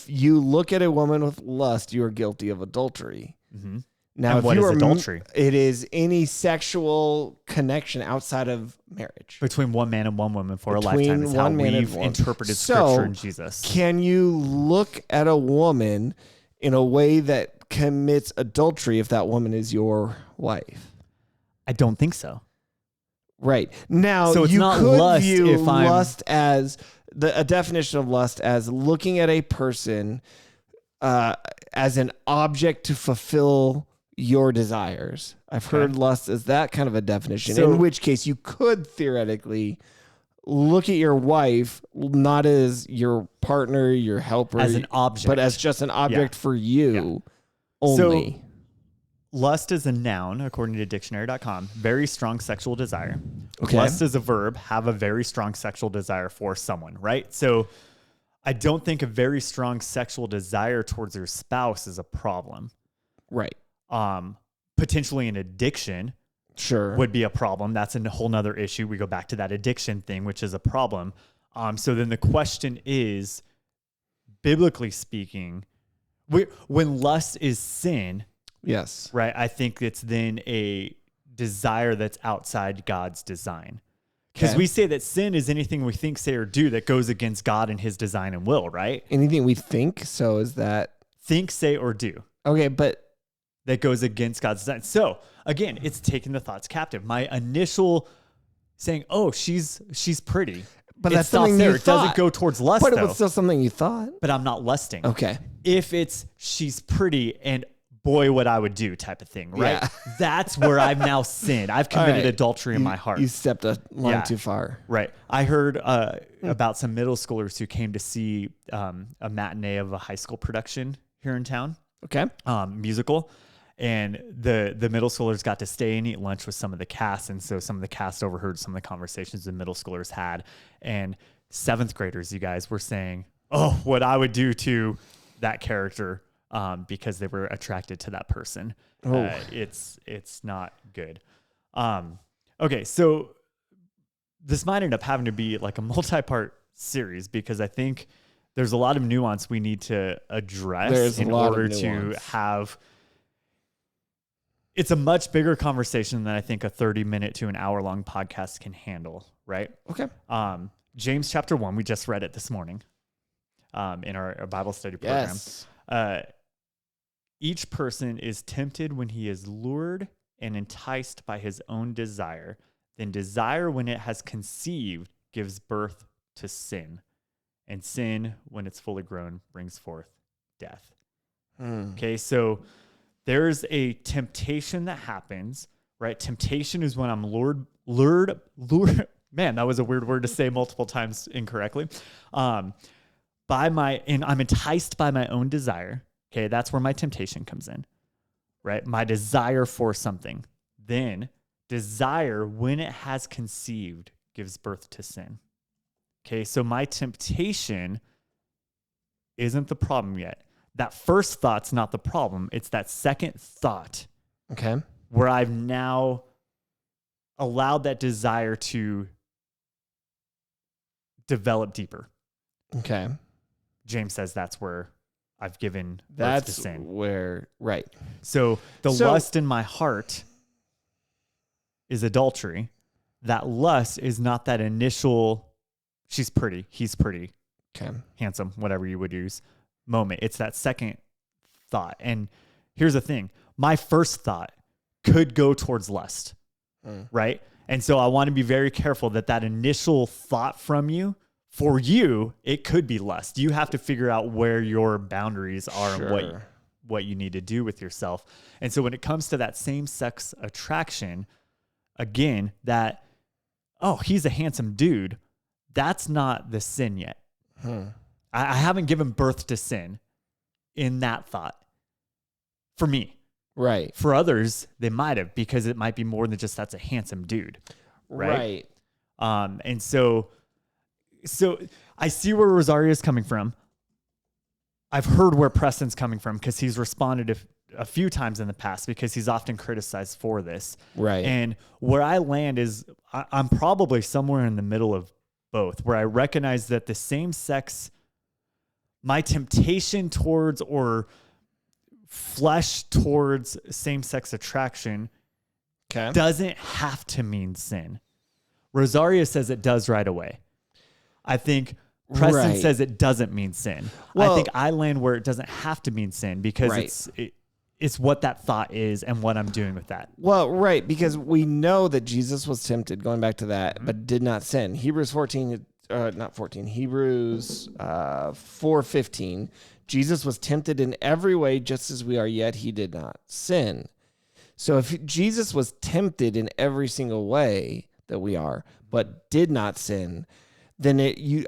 you look at a woman with lust, you are guilty of adultery. Mm-hmm. Now, and what is adultery? It is any sexual connection outside of marriage. Between one man and one woman for a lifetime is how we've interpreted scripture in Jesus. Can you look at a woman in a way that commits adultery if that woman is your wife? I don't think so. Right. Now, so it's you not could lust view if I'm... lust as a definition of lust as looking at a person as an object to fulfill your desires. I've heard lust as that kind of a definition, So, in which case you could theoretically look at your wife not as your partner, your helper, as an object, but as just an object for you only. So, lust is a noun, according to dictionary.com. Very strong sexual desire. Okay. Lust is a verb, have a very strong sexual desire for someone, right? So I don't think a very strong sexual desire towards your spouse is a problem. Right. Potentially an addiction would be a problem. That's a whole nother issue. We go back to that addiction thing, which is a problem. So then the question is, biblically speaking, when lust is sin, yes, right? I think it's then a desire that's outside God's design. Because we say that sin is anything we think, say, or do that goes against God and his design and will, right? Anything we think, so is that... Think, say, or do. Okay, but... That goes against God's design. So, again, it's taking the thoughts captive. My initial saying, oh, she's pretty. But it that's something there. you It thought. doesn't go towards lust, But it though. was still something you thought. But I'm not lusting. Okay. If it's she's pretty and boy, what I would do type of thing, right? Yeah. That's where I've now sinned. I've committed adultery in my heart. You stepped a line too far. Right. I heard about some middle schoolers who came to see a matinee of a high school production here in town. Okay. Musical. And the middle schoolers got to stay and eat lunch with some of the cast. And so some of the cast overheard some of the conversations the middle schoolers had. And 7th graders, you guys, were saying, oh, what I would do to that character because they were attracted to that person. It's not good. Okay, so this might end up having to be like a multi-part series because I think there's a lot of nuance we need to address in order to have... It's a much bigger conversation than I think a 30-minute to an hour-long podcast can handle, right? Okay. James chapter 1, we just read it this morning in our Bible study program. Yes. Each person is tempted when he is lured and enticed by his own desire. Then desire, when it has conceived, gives birth to sin. And sin, when it's fully grown, brings forth death. Okay, so there's a temptation that happens, right? Temptation is when I'm lured. Man, that was a weird word to say multiple times incorrectly. And I'm enticed by my own desire. Okay, that's where my temptation comes in, right? My desire for something. Then desire, when it has conceived, gives birth to sin. Okay, so my temptation isn't the problem yet. That first thought's not the problem. It's that second thought. Okay. Where I've now allowed that desire to develop deeper. Okay. James says that's where I've given birth to sin. That's where, right. So lust in my heart is adultery. That lust is not that initial, she's pretty, he's pretty, handsome, whatever you would use, moment. It's that second thought. And here's the thing. My first thought could go towards lust, right? And so I want to be very careful that initial thought from you, for you, it could be lust. You have to figure out where your boundaries are and what you need to do with yourself. And so when it comes to that same-sex attraction, again, that, oh, he's a handsome dude, that's not the sin yet. I haven't given birth to sin in that thought. For me. Right. For others, they might have, because it might be more than just that's a handsome dude. Right. And so I see where Rosario's coming from. I've heard where Preston's coming from because he's responded a few times in the past because he's often criticized for this. Right. And where I land is I'm probably somewhere in the middle of both, where I recognize that the same sex, my temptation towards or flesh towards same-sex attraction doesn't have to mean sin. Rosario says it does right away. I think Preston says it doesn't mean sin. Well, I think I land where it doesn't have to mean sin because it's what that thought is and what I'm doing with that. Well, right, because we know that Jesus was tempted, going back to that, but did not sin. Hebrews 4:18 not 14, Hebrews 4:15. Jesus was tempted in every way just as we are, yet he did not sin. So if Jesus was tempted in every single way that we are, but did not sin, then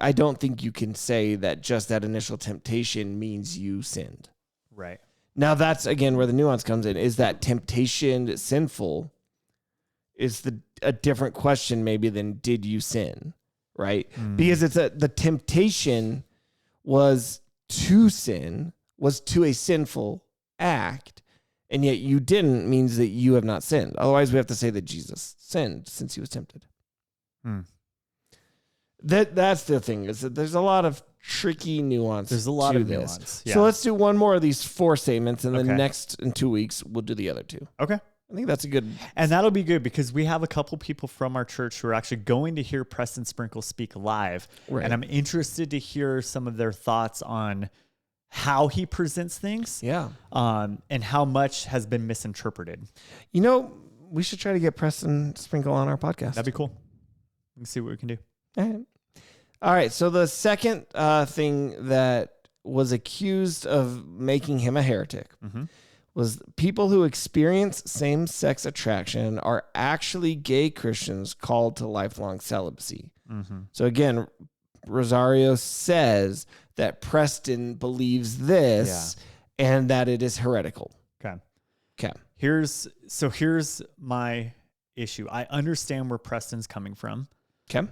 I don't think you can say that just that initial temptation means you sinned. Right. Now that's, again, where the nuance comes in. Is that temptation sinful? Is a different question maybe than did you sin, right? Because the temptation was to sin, was to a sinful act, and yet you didn't means that you have not sinned. Otherwise, we have to say that Jesus sinned since he was tempted. That's the thing, is that there's a lot of tricky nuance. There's a lot to of this. nuance. Yeah. So let's do one more of these 4 statements, and then next in 2 weeks we'll do the other 2. Okay. I think that's a good. And that'll be good because we have a couple people from our church who are actually going to hear Preston Sprinkle speak live. Right. And I'm interested to hear some of their thoughts on how he presents things. Yeah. And how much has been misinterpreted. You know, we should try to get Preston Sprinkle on our podcast. That'd be cool. We can see what we can do. All right. So the second thing that was accused of making him a heretic was people who experience same-sex attraction are actually gay Christians called to lifelong celibacy. So again, Rosario says that Preston believes this and that it is heretical. Okay. Here's my issue. I understand where Preston's coming from. Okay.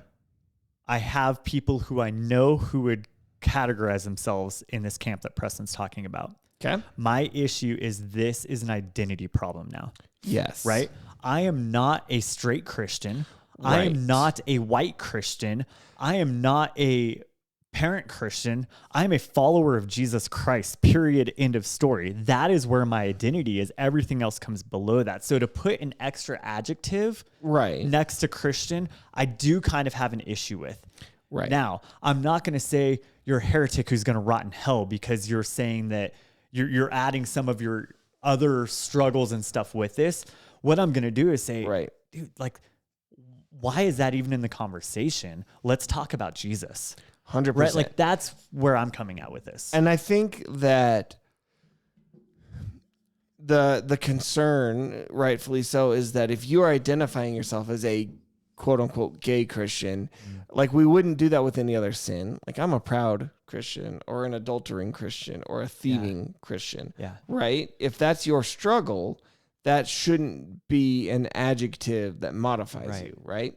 I have people who I know who would categorize themselves in this camp that Preston's talking about. Okay. My issue is this is an identity problem now. Yes. Right? I am not a straight Christian. Right. I am not a white Christian. I am not a parent Christian. I am a follower of Jesus Christ, period, end of story. That is where my identity is. Everything else comes below that. So to put an extra adjective next to Christian, I do kind of have an issue with. Right. Now, I'm not going to say you're a heretic who's going to rot in hell because you're saying that you're adding some of your other struggles and stuff with this. What I'm going to do is say, dude, like, why is that even in the conversation? Let's talk about Jesus. 100%. Right? Like, that's where I'm coming at with this. And I think that the concern, rightfully so, is that if you are identifying yourself as a quote unquote gay Christian, like, we wouldn't do that with any other sin. Like, I'm a proud Christian or an adultering Christian or a thieving Christian. Right? If that's your struggle, that shouldn't be an adjective that modifies you, right?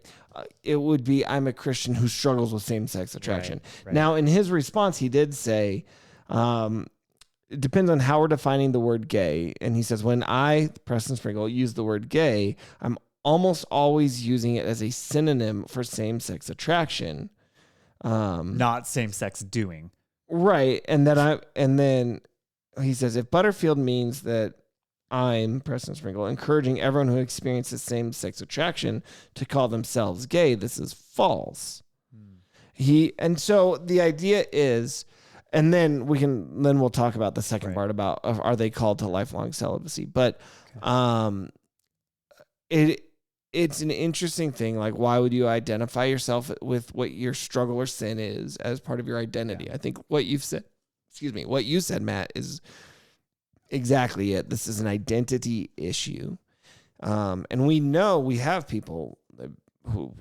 It would be, I'm a Christian who struggles with same-sex attraction. Now, in his response, he did say, it depends on how we're defining the word gay. And he says, when I, Preston Sprinkle, use the word gay, I'm almost always using it as a synonym for same-sex attraction. Not same-sex doing. Right. And then he says, if Butterfield means that I'm, Preston Sprinkle, encouraging everyone who experiences same-sex attraction to call themselves gay, this is false. And so the idea is, and then we'll talk about the second part about are they called to lifelong celibacy. But it's an interesting thing. Like, why would you identify yourself with what your struggle or sin is as part of your identity? I think what you said, Matt, is exactly it. This is an identity issue. And we know we have people who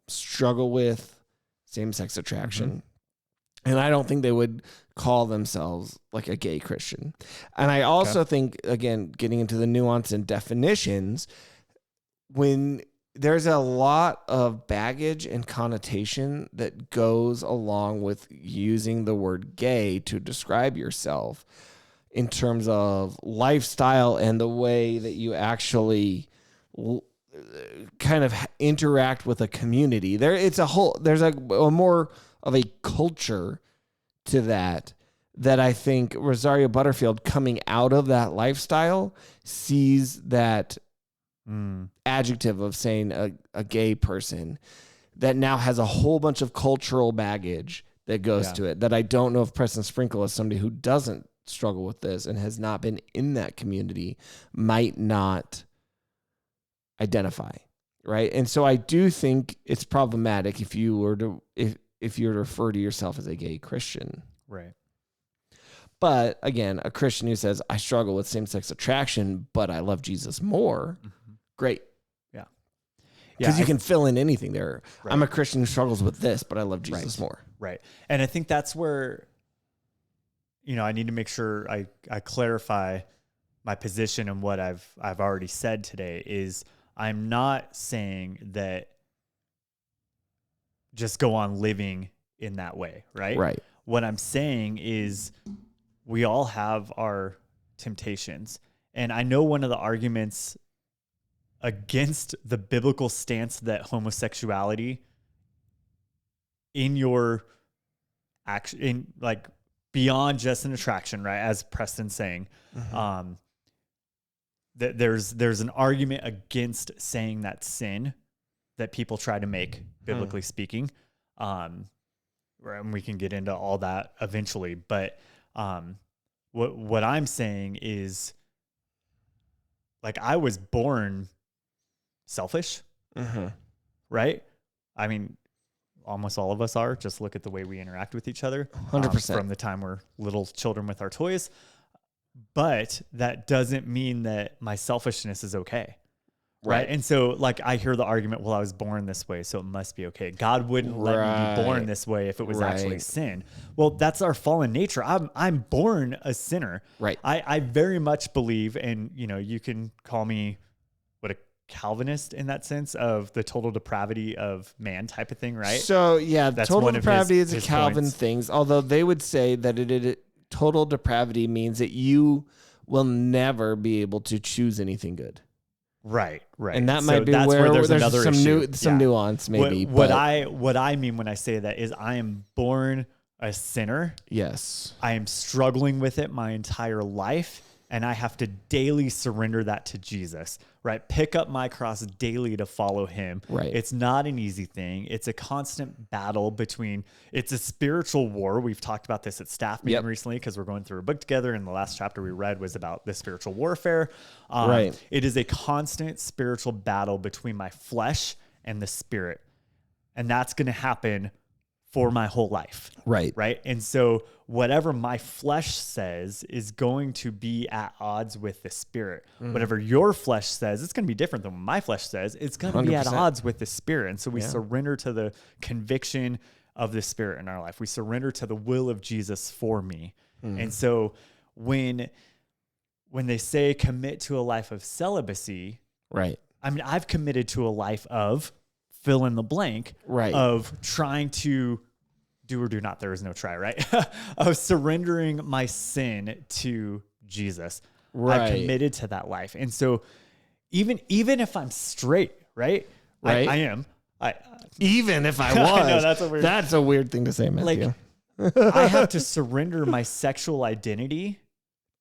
struggle with same-sex attraction. And I don't think they would call themselves like a gay Christian. And I also think, again, getting into the nuance and definitions, when there's a lot of baggage and connotation that goes along with using the word gay to describe yourself in terms of lifestyle and the way that you actually kind of interact with a community. There's a more of a culture to that I think Rosario Butterfield, coming out of that lifestyle, sees that adjective of saying a gay person that now has a whole bunch of cultural baggage that goes to it, that I don't know if Preston Sprinkle, as somebody who doesn't struggle with this and has not been in that community, might not identify, right? And so I do think it's problematic if you were to if you were to refer to yourself as a gay Christian. Right. But again, a Christian who says, I struggle with same-sex attraction, but I love Jesus more, great. Yeah. Because you can fill in anything there. Right. I'm a Christian who struggles with this, but I love Jesus more. Right. And I think that's where, I need to make sure I clarify my position and what I've already said today is I'm not saying that just go on living in that way, right? Right. What I'm saying is we all have our temptations. And I know one of the arguments against the biblical stance that homosexuality in your action, in like beyond just an attraction, right? As Preston's saying, that there's an argument against saying that sin that people try to make, biblically speaking. And we can get into all that eventually, but what I'm saying is, like, I was born selfish, right? I mean, almost all of us are. Just look at the way we interact with each other, 100%. From the time we're little children with our toys. But that doesn't mean that my selfishness is okay. Right. And so, like, I hear the argument, well, I was born this way, so it must be okay. God wouldn't let me be born this way if it was actually sin. Well, that's our fallen nature. I'm born a sinner. Right. I very much believe, and, you can call me a Calvinist in that sense of the total depravity of man type of thing, right? So, yeah, that's total depravity is a his Calvin points. thing, although they would say that total depravity means that you will never be able to choose anything good. Right. And that might be where there's another issue. Some nuance maybe. What I mean when I say that is I am born a sinner. Yes. I am struggling with it my entire life, and I have to daily surrender that to Jesus, right? Pick up my cross daily to follow him. Right. It's not an easy thing. It's a constant battle it's a spiritual war. We've talked about this at staff meeting recently because we're going through a book together, and the last chapter we read was about the spiritual warfare. Right. It is a constant spiritual battle between my flesh and the spirit. And that's going to happen for my whole life. Right. Right. And so whatever my flesh says is going to be at odds with the spirit. Whatever your flesh says, it's going to be different than what my flesh says. It's going to be at 100%. odds with the spirit. And so we surrender to the conviction of the spirit in our life. We surrender to the will of Jesus for me. And so when they say commit to a life of celibacy, right. I mean, I've committed to a life of fill in the blank, right, of trying to do or do not, there is no try, right? Of surrendering my sin to Jesus. Right. I've committed to that life. And so even if I'm straight, right? Right. I am. Even if I was. I know, that's a weird thing to say, Matthew. Like, I have to surrender my sexual identity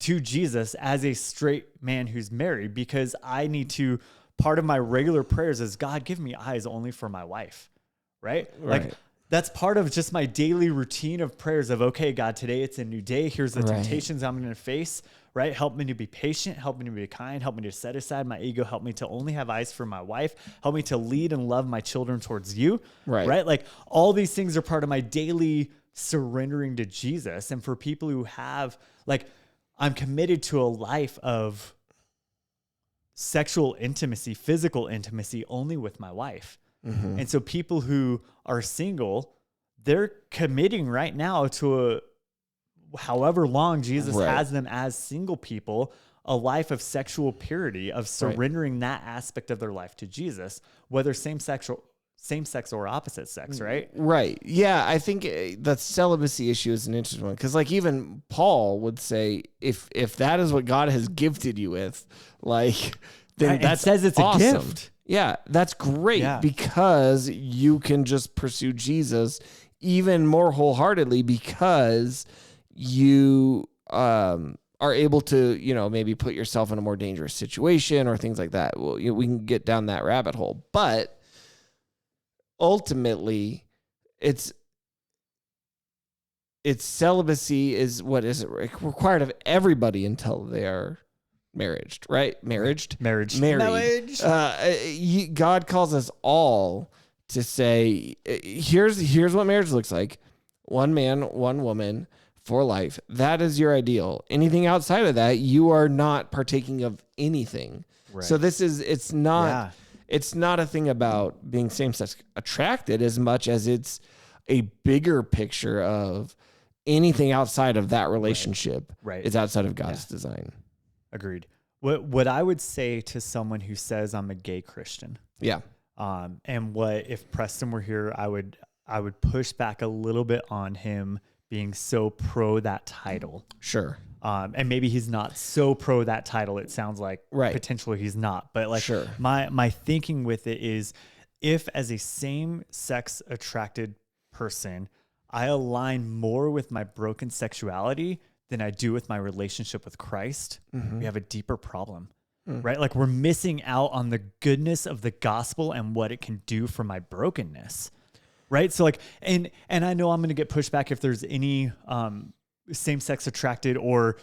to Jesus as a straight man who's married, because I need to, part of my regular prayers is, God, give me eyes only for my wife, right? Like, that's part of just my daily routine of prayers of, okay, God, today it's a new day. Here's the temptations I'm going to face, right? Help me to be patient. Help me to be kind. Help me to set aside my ego. Help me to only have eyes for my wife. Help me to lead and love my children towards you, right? Like, all these things are part of my daily surrendering to Jesus. And for people who have, like, I'm committed to a life of sexual intimacy, physical intimacy only with my wife. And so people who are single, they're committing right now to however long Jesus has them as single people, a life of sexual purity, of surrendering that aspect of their life to Jesus, whether same sex or opposite sex, right? Right. Yeah, I think the celibacy issue is an interesting one, because, like, even Paul would say, if that is what God has gifted you with, like, then that says it's awesome. A gift. Yeah, that's great, because you can just pursue Jesus even more wholeheartedly, because you are able to, maybe put yourself in a more dangerous situation or things like that. Well, we can get down that rabbit hole, but ultimately, it's celibacy is what is required of everybody until they are marriage, right? Married. God calls us all to say, here's what marriage looks like. One man, one woman for life. That is your ideal. Anything outside of that, you are not partaking of anything. Right. So it's not a thing about being same-sex attracted as much as it's a bigger picture of anything outside of that relationship is outside of God's design. Agreed. What I would say to someone who says I'm a gay Christian. Yeah. And what if Preston were here, I would push back a little bit on him being so pro that title. Sure. And maybe he's not so pro that title. It sounds like potentially he's not, but like my thinking with it is, if as a same sex attracted person, I align more with my broken sexuality than I do with my relationship with Christ, we have a deeper problem, right? Like we're missing out on the goodness of the gospel and what it can do for my brokenness, right? So like, and I know I'm going to get pushback if there's any same-sex attracted or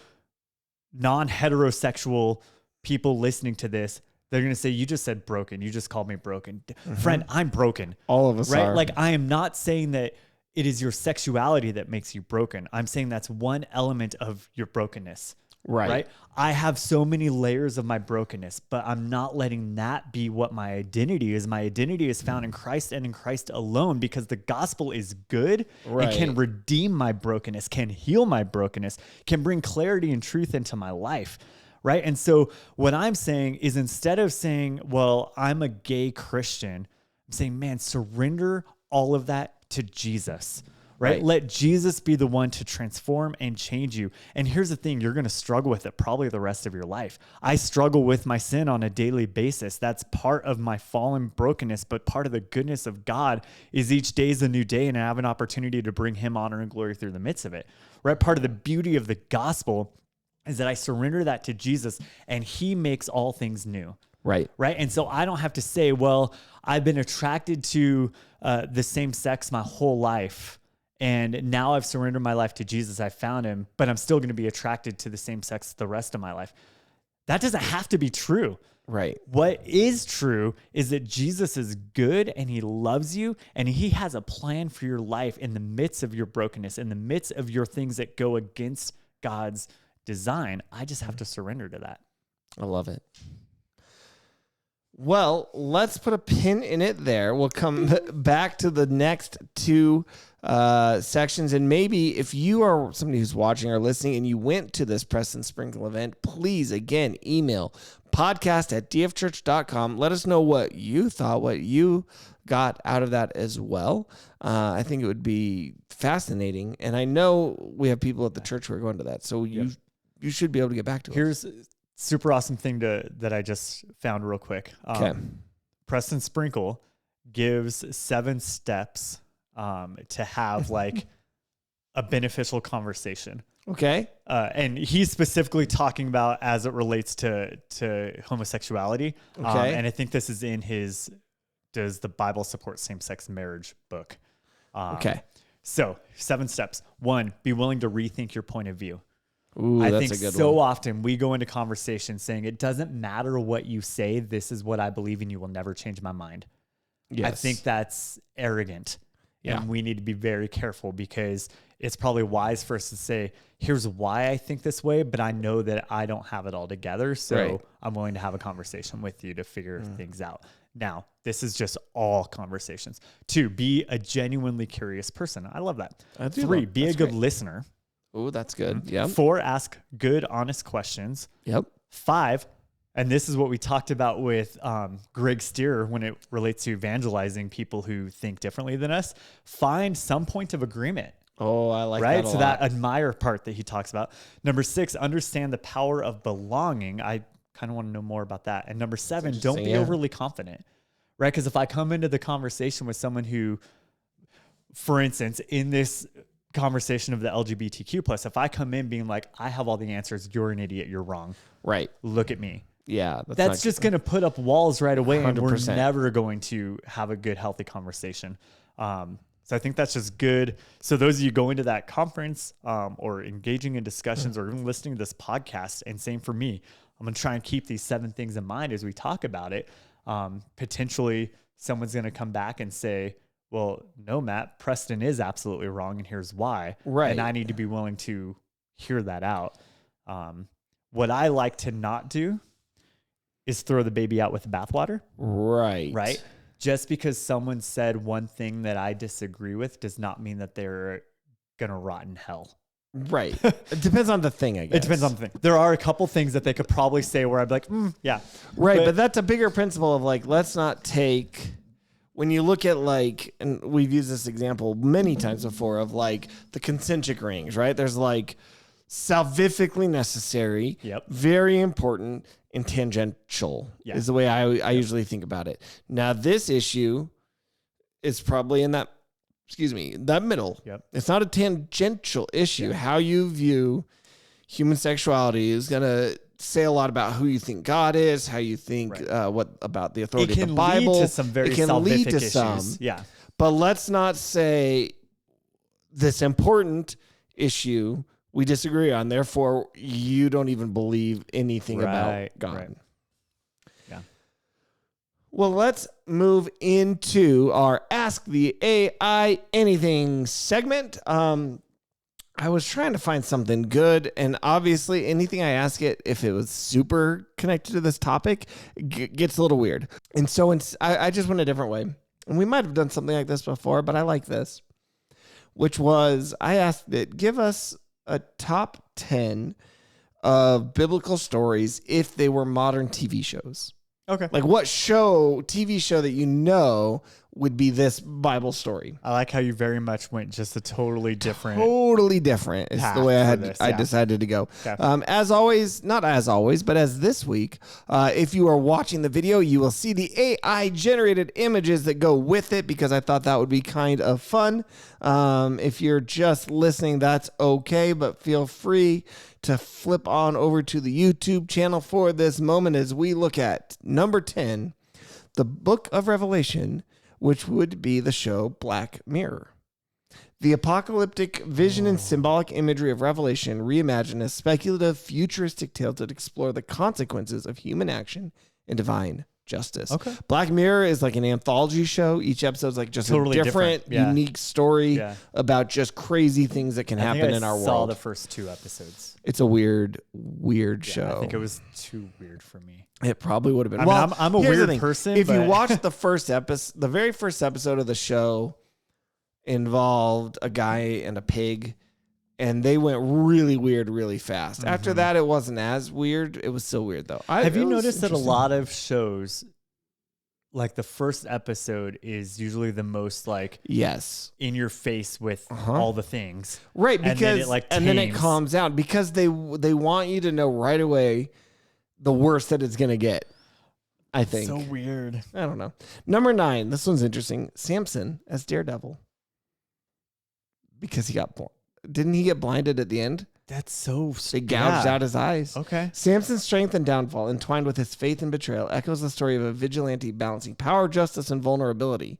non-heterosexual people listening to this. They're going to say, you just said broken. You just called me broken. Friend, I'm broken. All of us are. Like I am not saying that it is your sexuality that makes you broken. I'm saying that's one element of your brokenness. Right. I have so many layers of my brokenness, but I'm not letting that be what my identity is. My identity is found in Christ and in Christ alone, because the gospel is good and can redeem my brokenness, can heal my brokenness, can bring clarity and truth into my life. Right. And so what I'm saying is, instead of saying, well, I'm a gay Christian, I'm saying, man, surrender all of that to Jesus. Right? Let Jesus be the one to transform and change you. And here's the thing, you're going to struggle with it probably the rest of your life. I struggle with my sin on a daily basis. That's part of my fallen brokenness, but part of the goodness of God is each day is a new day, and I have an opportunity to bring him honor and glory through the midst of it. Right? Part of the beauty of the gospel is that I surrender that to Jesus and he makes all things new. Right. And so I don't have to say, well, I've been attracted to the same sex my whole life, and now I've surrendered my life to Jesus. I found him, but I'm still going to be attracted to the same sex the rest of my life. That doesn't have to be true. Right. What is true is that Jesus is good and he loves you, and he has a plan for your life in the midst of your brokenness, in the midst of your things that go against God's design. I just have to surrender to that. I love it. Well, let's put a pin in it there. We'll come back to the next two sections. And maybe if you are somebody who's watching or listening and you went to this Preston Sprinkle event, please, again, email podcast@dfchurch.com. Let us know what you thought, what you got out of that as well. I think it would be fascinating. And I know we have people at the church who are going to that. So you should be able to get back to it. Here's super awesome thing that I just found real quick. Preston Sprinkle gives 7 steps to have like a beneficial conversation. Okay. And he's specifically talking about as it relates to homosexuality. Okay. And I think this is in his Does the Bible Support Same-Sex Marriage book. Okay. So 7 steps. 1, be willing to rethink your point of view. Ooh, I that's think a good so one. often we go into conversations saying it doesn't matter what you say. This is what I believe, and you will never change my mind. Yes. I think that's arrogant. Yeah. And we need to be very careful, because it's probably wise for us to say, here's why I think this way, but I know that I don't have it all together. So I'm willing to have a conversation with you to figure things out. Now, this is just all conversations. 2, be a genuinely curious person. I love that. 3, be a good listener. Oh, that's good. Yeah. 4, ask good, honest questions. Yep. 5, and this is what we talked about with Greg Steer when it relates to evangelizing people who think differently than us. Find some point of agreement. Oh, I like that a lot. So that admire part that he talks about. Number 6, understand the power of belonging. I kind of want to know more about that. And number 7, don't be overly confident, right? Because if I come into the conversation with someone who, for instance, in this conversation of the LGBTQ plus, if I come in being like, I have all the answers, you're an idiot, you're wrong. Right. Look at me. Yeah. That's just going to put up walls right away 100%. And we're never going to have a good, healthy conversation. So I think that's just good. So those of you going to that conference or engaging in discussions or even listening to this podcast, and same for me, I'm going to try and keep these 7 things in mind as we talk about it. Potentially someone's going to come back and say, well, no, Matt, Preston is absolutely wrong, and here's why. Right. And I need to be willing to hear that out. What I like to not do is throw the baby out with the bathwater. Right. Right. Just because someone said one thing that I disagree with does not mean that they're going to rot in hell. Right. It depends on the thing, I guess. It depends on the thing. There are a couple things that they could probably say where I'd be like, yeah. Right. But that's a bigger principle of like, let's not take, when you look at like, and we've used this example many times before of like the concentric rings, right? There's like salvifically necessary, very important, and tangential is the way I usually think about it. Now, this issue is probably in that, that middle. It's not a tangential issue. How you view human sexuality is going to say a lot about who you think God is, how you think what about the authority of the Bible. It can lead to some very salvific issues. But let's not say this important issue we disagree on, therefore you don't even believe anything about God. Right. Yeah. Well, let's move into our Ask the AI Anything segment. I was trying to find something good, and obviously anything I ask it, if it was super connected to this topic, gets a little weird. And so I just went a different way. And we might have done something like this before, but I like this, which was I asked it, give us a top 10 of biblical stories if they were modern TV shows. Okay. Like what TV show that you know would be this Bible story. I like how you very much went just a totally different. Totally different. It's the way I decided to go. Okay. As always, not as always, but as this week, if you are watching the video, you will see the AI generated images that go with it because I thought that would be kind of fun. If you're just listening, that's okay, but feel free to flip on over to the YouTube channel for this moment as we look at number 10, the Book of Revelation, which would be the show Black Mirror. The apocalyptic vision and symbolic imagery of Revelation reimagined as speculative, futuristic tales that explore the consequences of human action and divine justice. Okay. Black Mirror is like an anthology show. Each episode is like just totally a different unique story about just crazy things that can happen in our world. I saw the first 2 episodes. It's a weird show. I think it was too weird for me. It probably would have been. I mean, I'm a weird person. If you watch the first episode, the very first episode of the show involved a guy and a pig, and they went really weird really fast. Mm-hmm. After that, it wasn't as weird. It was still weird, though. Have you noticed that a lot of shows, like the first episode is usually the most like in your face with all the things. Right, because and then it calms down because they want you to know right away the worst that it's going to get. I think. So weird. I don't know. Number 9, this one's interesting. Samson as Daredevil. Because didn't he get blinded at the end? That's so They gouged out his eyes. Okay. Samson's strength and downfall, entwined with his faith and betrayal, echoes the story of a vigilante balancing power, justice, and vulnerability.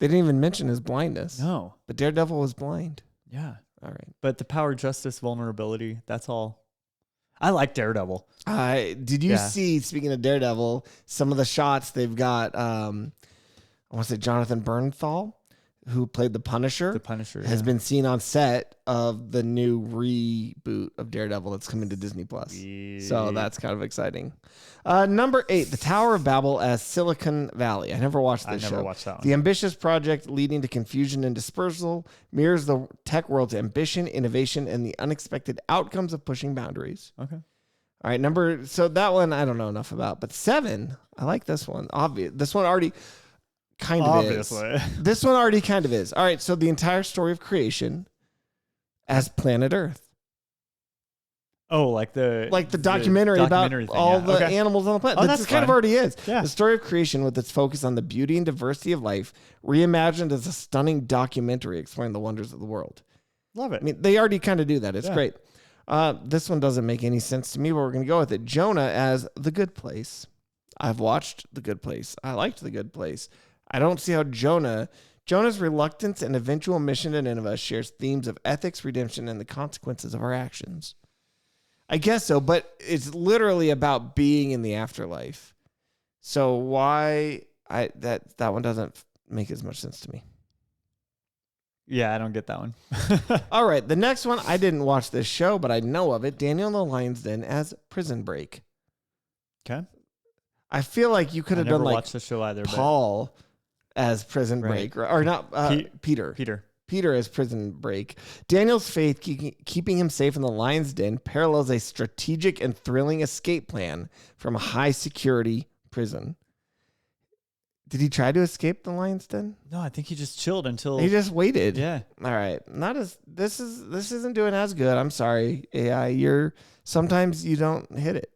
They didn't even mention his blindness. No. But Daredevil was blind. Yeah. All right. But the power, justice, vulnerability, that's all. I like Daredevil. Did you see, speaking of Daredevil, some of the shots they've got, I want to say Jonathan Bernthal, who played the Punisher, has been seen on set of the new reboot of Daredevil that's coming to Disney Plus. So that's kind of exciting. Number 8, The Tower of Babel as Silicon Valley. I never watched this show. I never watched that one. The ambitious project leading to confusion and dispersal mirrors the tech world's ambition, innovation, and the unexpected outcomes of pushing boundaries. Okay. All right, so that one I don't know enough about, but 7, I like this one. Obvious. This one already kind of Obviously. is. This one already kind of is. All right, so the entire story of creation as planet Earth. Oh, like the documentary about thing, all the animals on the planet. Oh, This kind of already is. Yeah. The story of creation with its focus on the beauty and diversity of life, reimagined as a stunning documentary exploring the wonders of the world. Love it. I mean, they already kind of do that. It's great. This one doesn't make any sense to me, but we're going to go with it. Jonah as The Good Place. I've watched The Good Place. I liked The Good Place. I don't see how Jonah's reluctance and eventual mission to Nineveh shares themes of ethics, redemption, and the consequences of our actions. I guess so, but it's literally about being in the afterlife. So why that one doesn't make as much sense to me. Yeah, I don't get that one. All right, the next one, I didn't watch this show, but I know of it. Daniel in the Lion's Den as Prison Break. Okay. I feel like you could have done like watched the show either, Paul as Prison Break, or not Peter. Peter as Prison Break. Daniel's faith keeping him safe in the Lion's Den parallels a strategic and thrilling escape plan from a high security prison. Did he try to escape the Lion's Den? No, I think he just chilled until he just waited. Yeah. All right. Not as this isn't doing as good. I'm sorry, AI. Sometimes you don't hit it.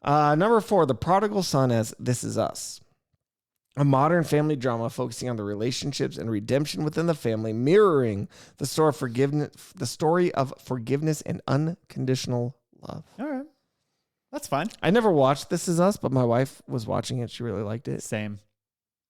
Number 4, The Prodigal Son as This Is Us. A modern family drama focusing on the relationships and redemption within the family, mirroring the story of forgiveness and unconditional love. All right. That's fine. I never watched This Is Us, but my wife was watching it. She really liked it. Same.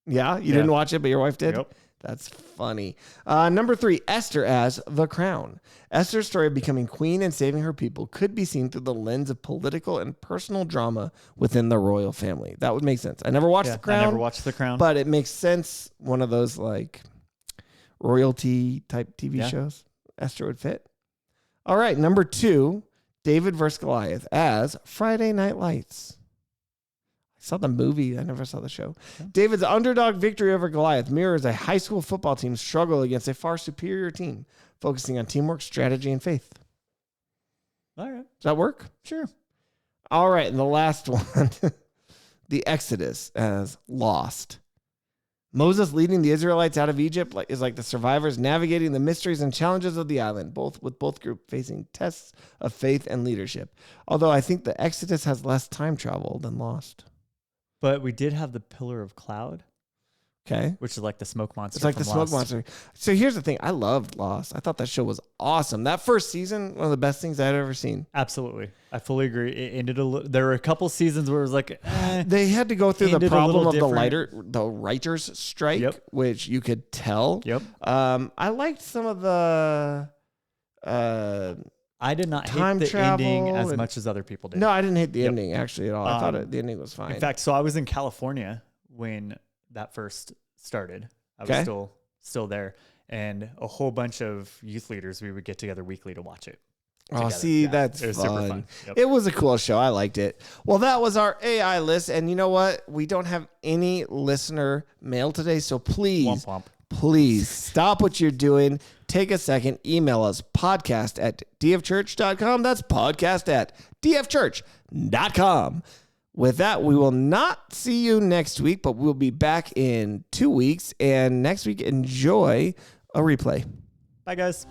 Yeah? You didn't watch it, but your wife did? Yep. That's funny. Number 3, Esther as The Crown. Esther's story of becoming queen and saving her people could be seen through the lens of political and personal drama within the royal family. That would make sense. I never watched The Crown. I never watched The Crown. But it makes sense. One of those like royalty type TV shows. Esther would fit. All right. Number 2, David versus Goliath as Friday Night Lights. I saw the movie. I never saw the show. Okay. David's underdog victory over Goliath mirrors a high school football team's struggle against a far superior team, focusing on teamwork, strategy, and faith. All right. Does that work? Sure. All right. And the last one, The Exodus as Lost. Moses leading the Israelites out of Egypt is like the survivors navigating the mysteries and challenges of the island, with both groups facing tests of faith and leadership. Although I think The Exodus has less time travel than Lost. But we did have the Pillar of Cloud. Okay. Which is like the smoke monster. It's like the smoke monster. So here's the thing. I loved Lost. I thought that show was awesome. That first season, one of the best things I'd ever seen. Absolutely. I fully agree. It ended there were a couple seasons where it was like... they had to go through the problem of the writers' strike, which you could tell. Yep. I liked some of the... I did not hate the ending as much as other people did. No, I didn't hate the ending actually at all. I thought the ending was fine. In fact, so I was in California when that first started. I was still there, and a whole bunch of youth leaders, we would get together weekly to watch it. Oh, see, that's it was fun. super fun. Yep. It was a cool show. I liked it. Well, that was our AI list, and you know what? We don't have any listener mail today, so please. Womp womp. Please stop what you're doing. Take a second. Email us podcast@dfchurch.com. That's podcast@dfchurch.com. With that, we will not see you next week, but we'll be back in 2 weeks. And next week, enjoy a replay. Bye, guys.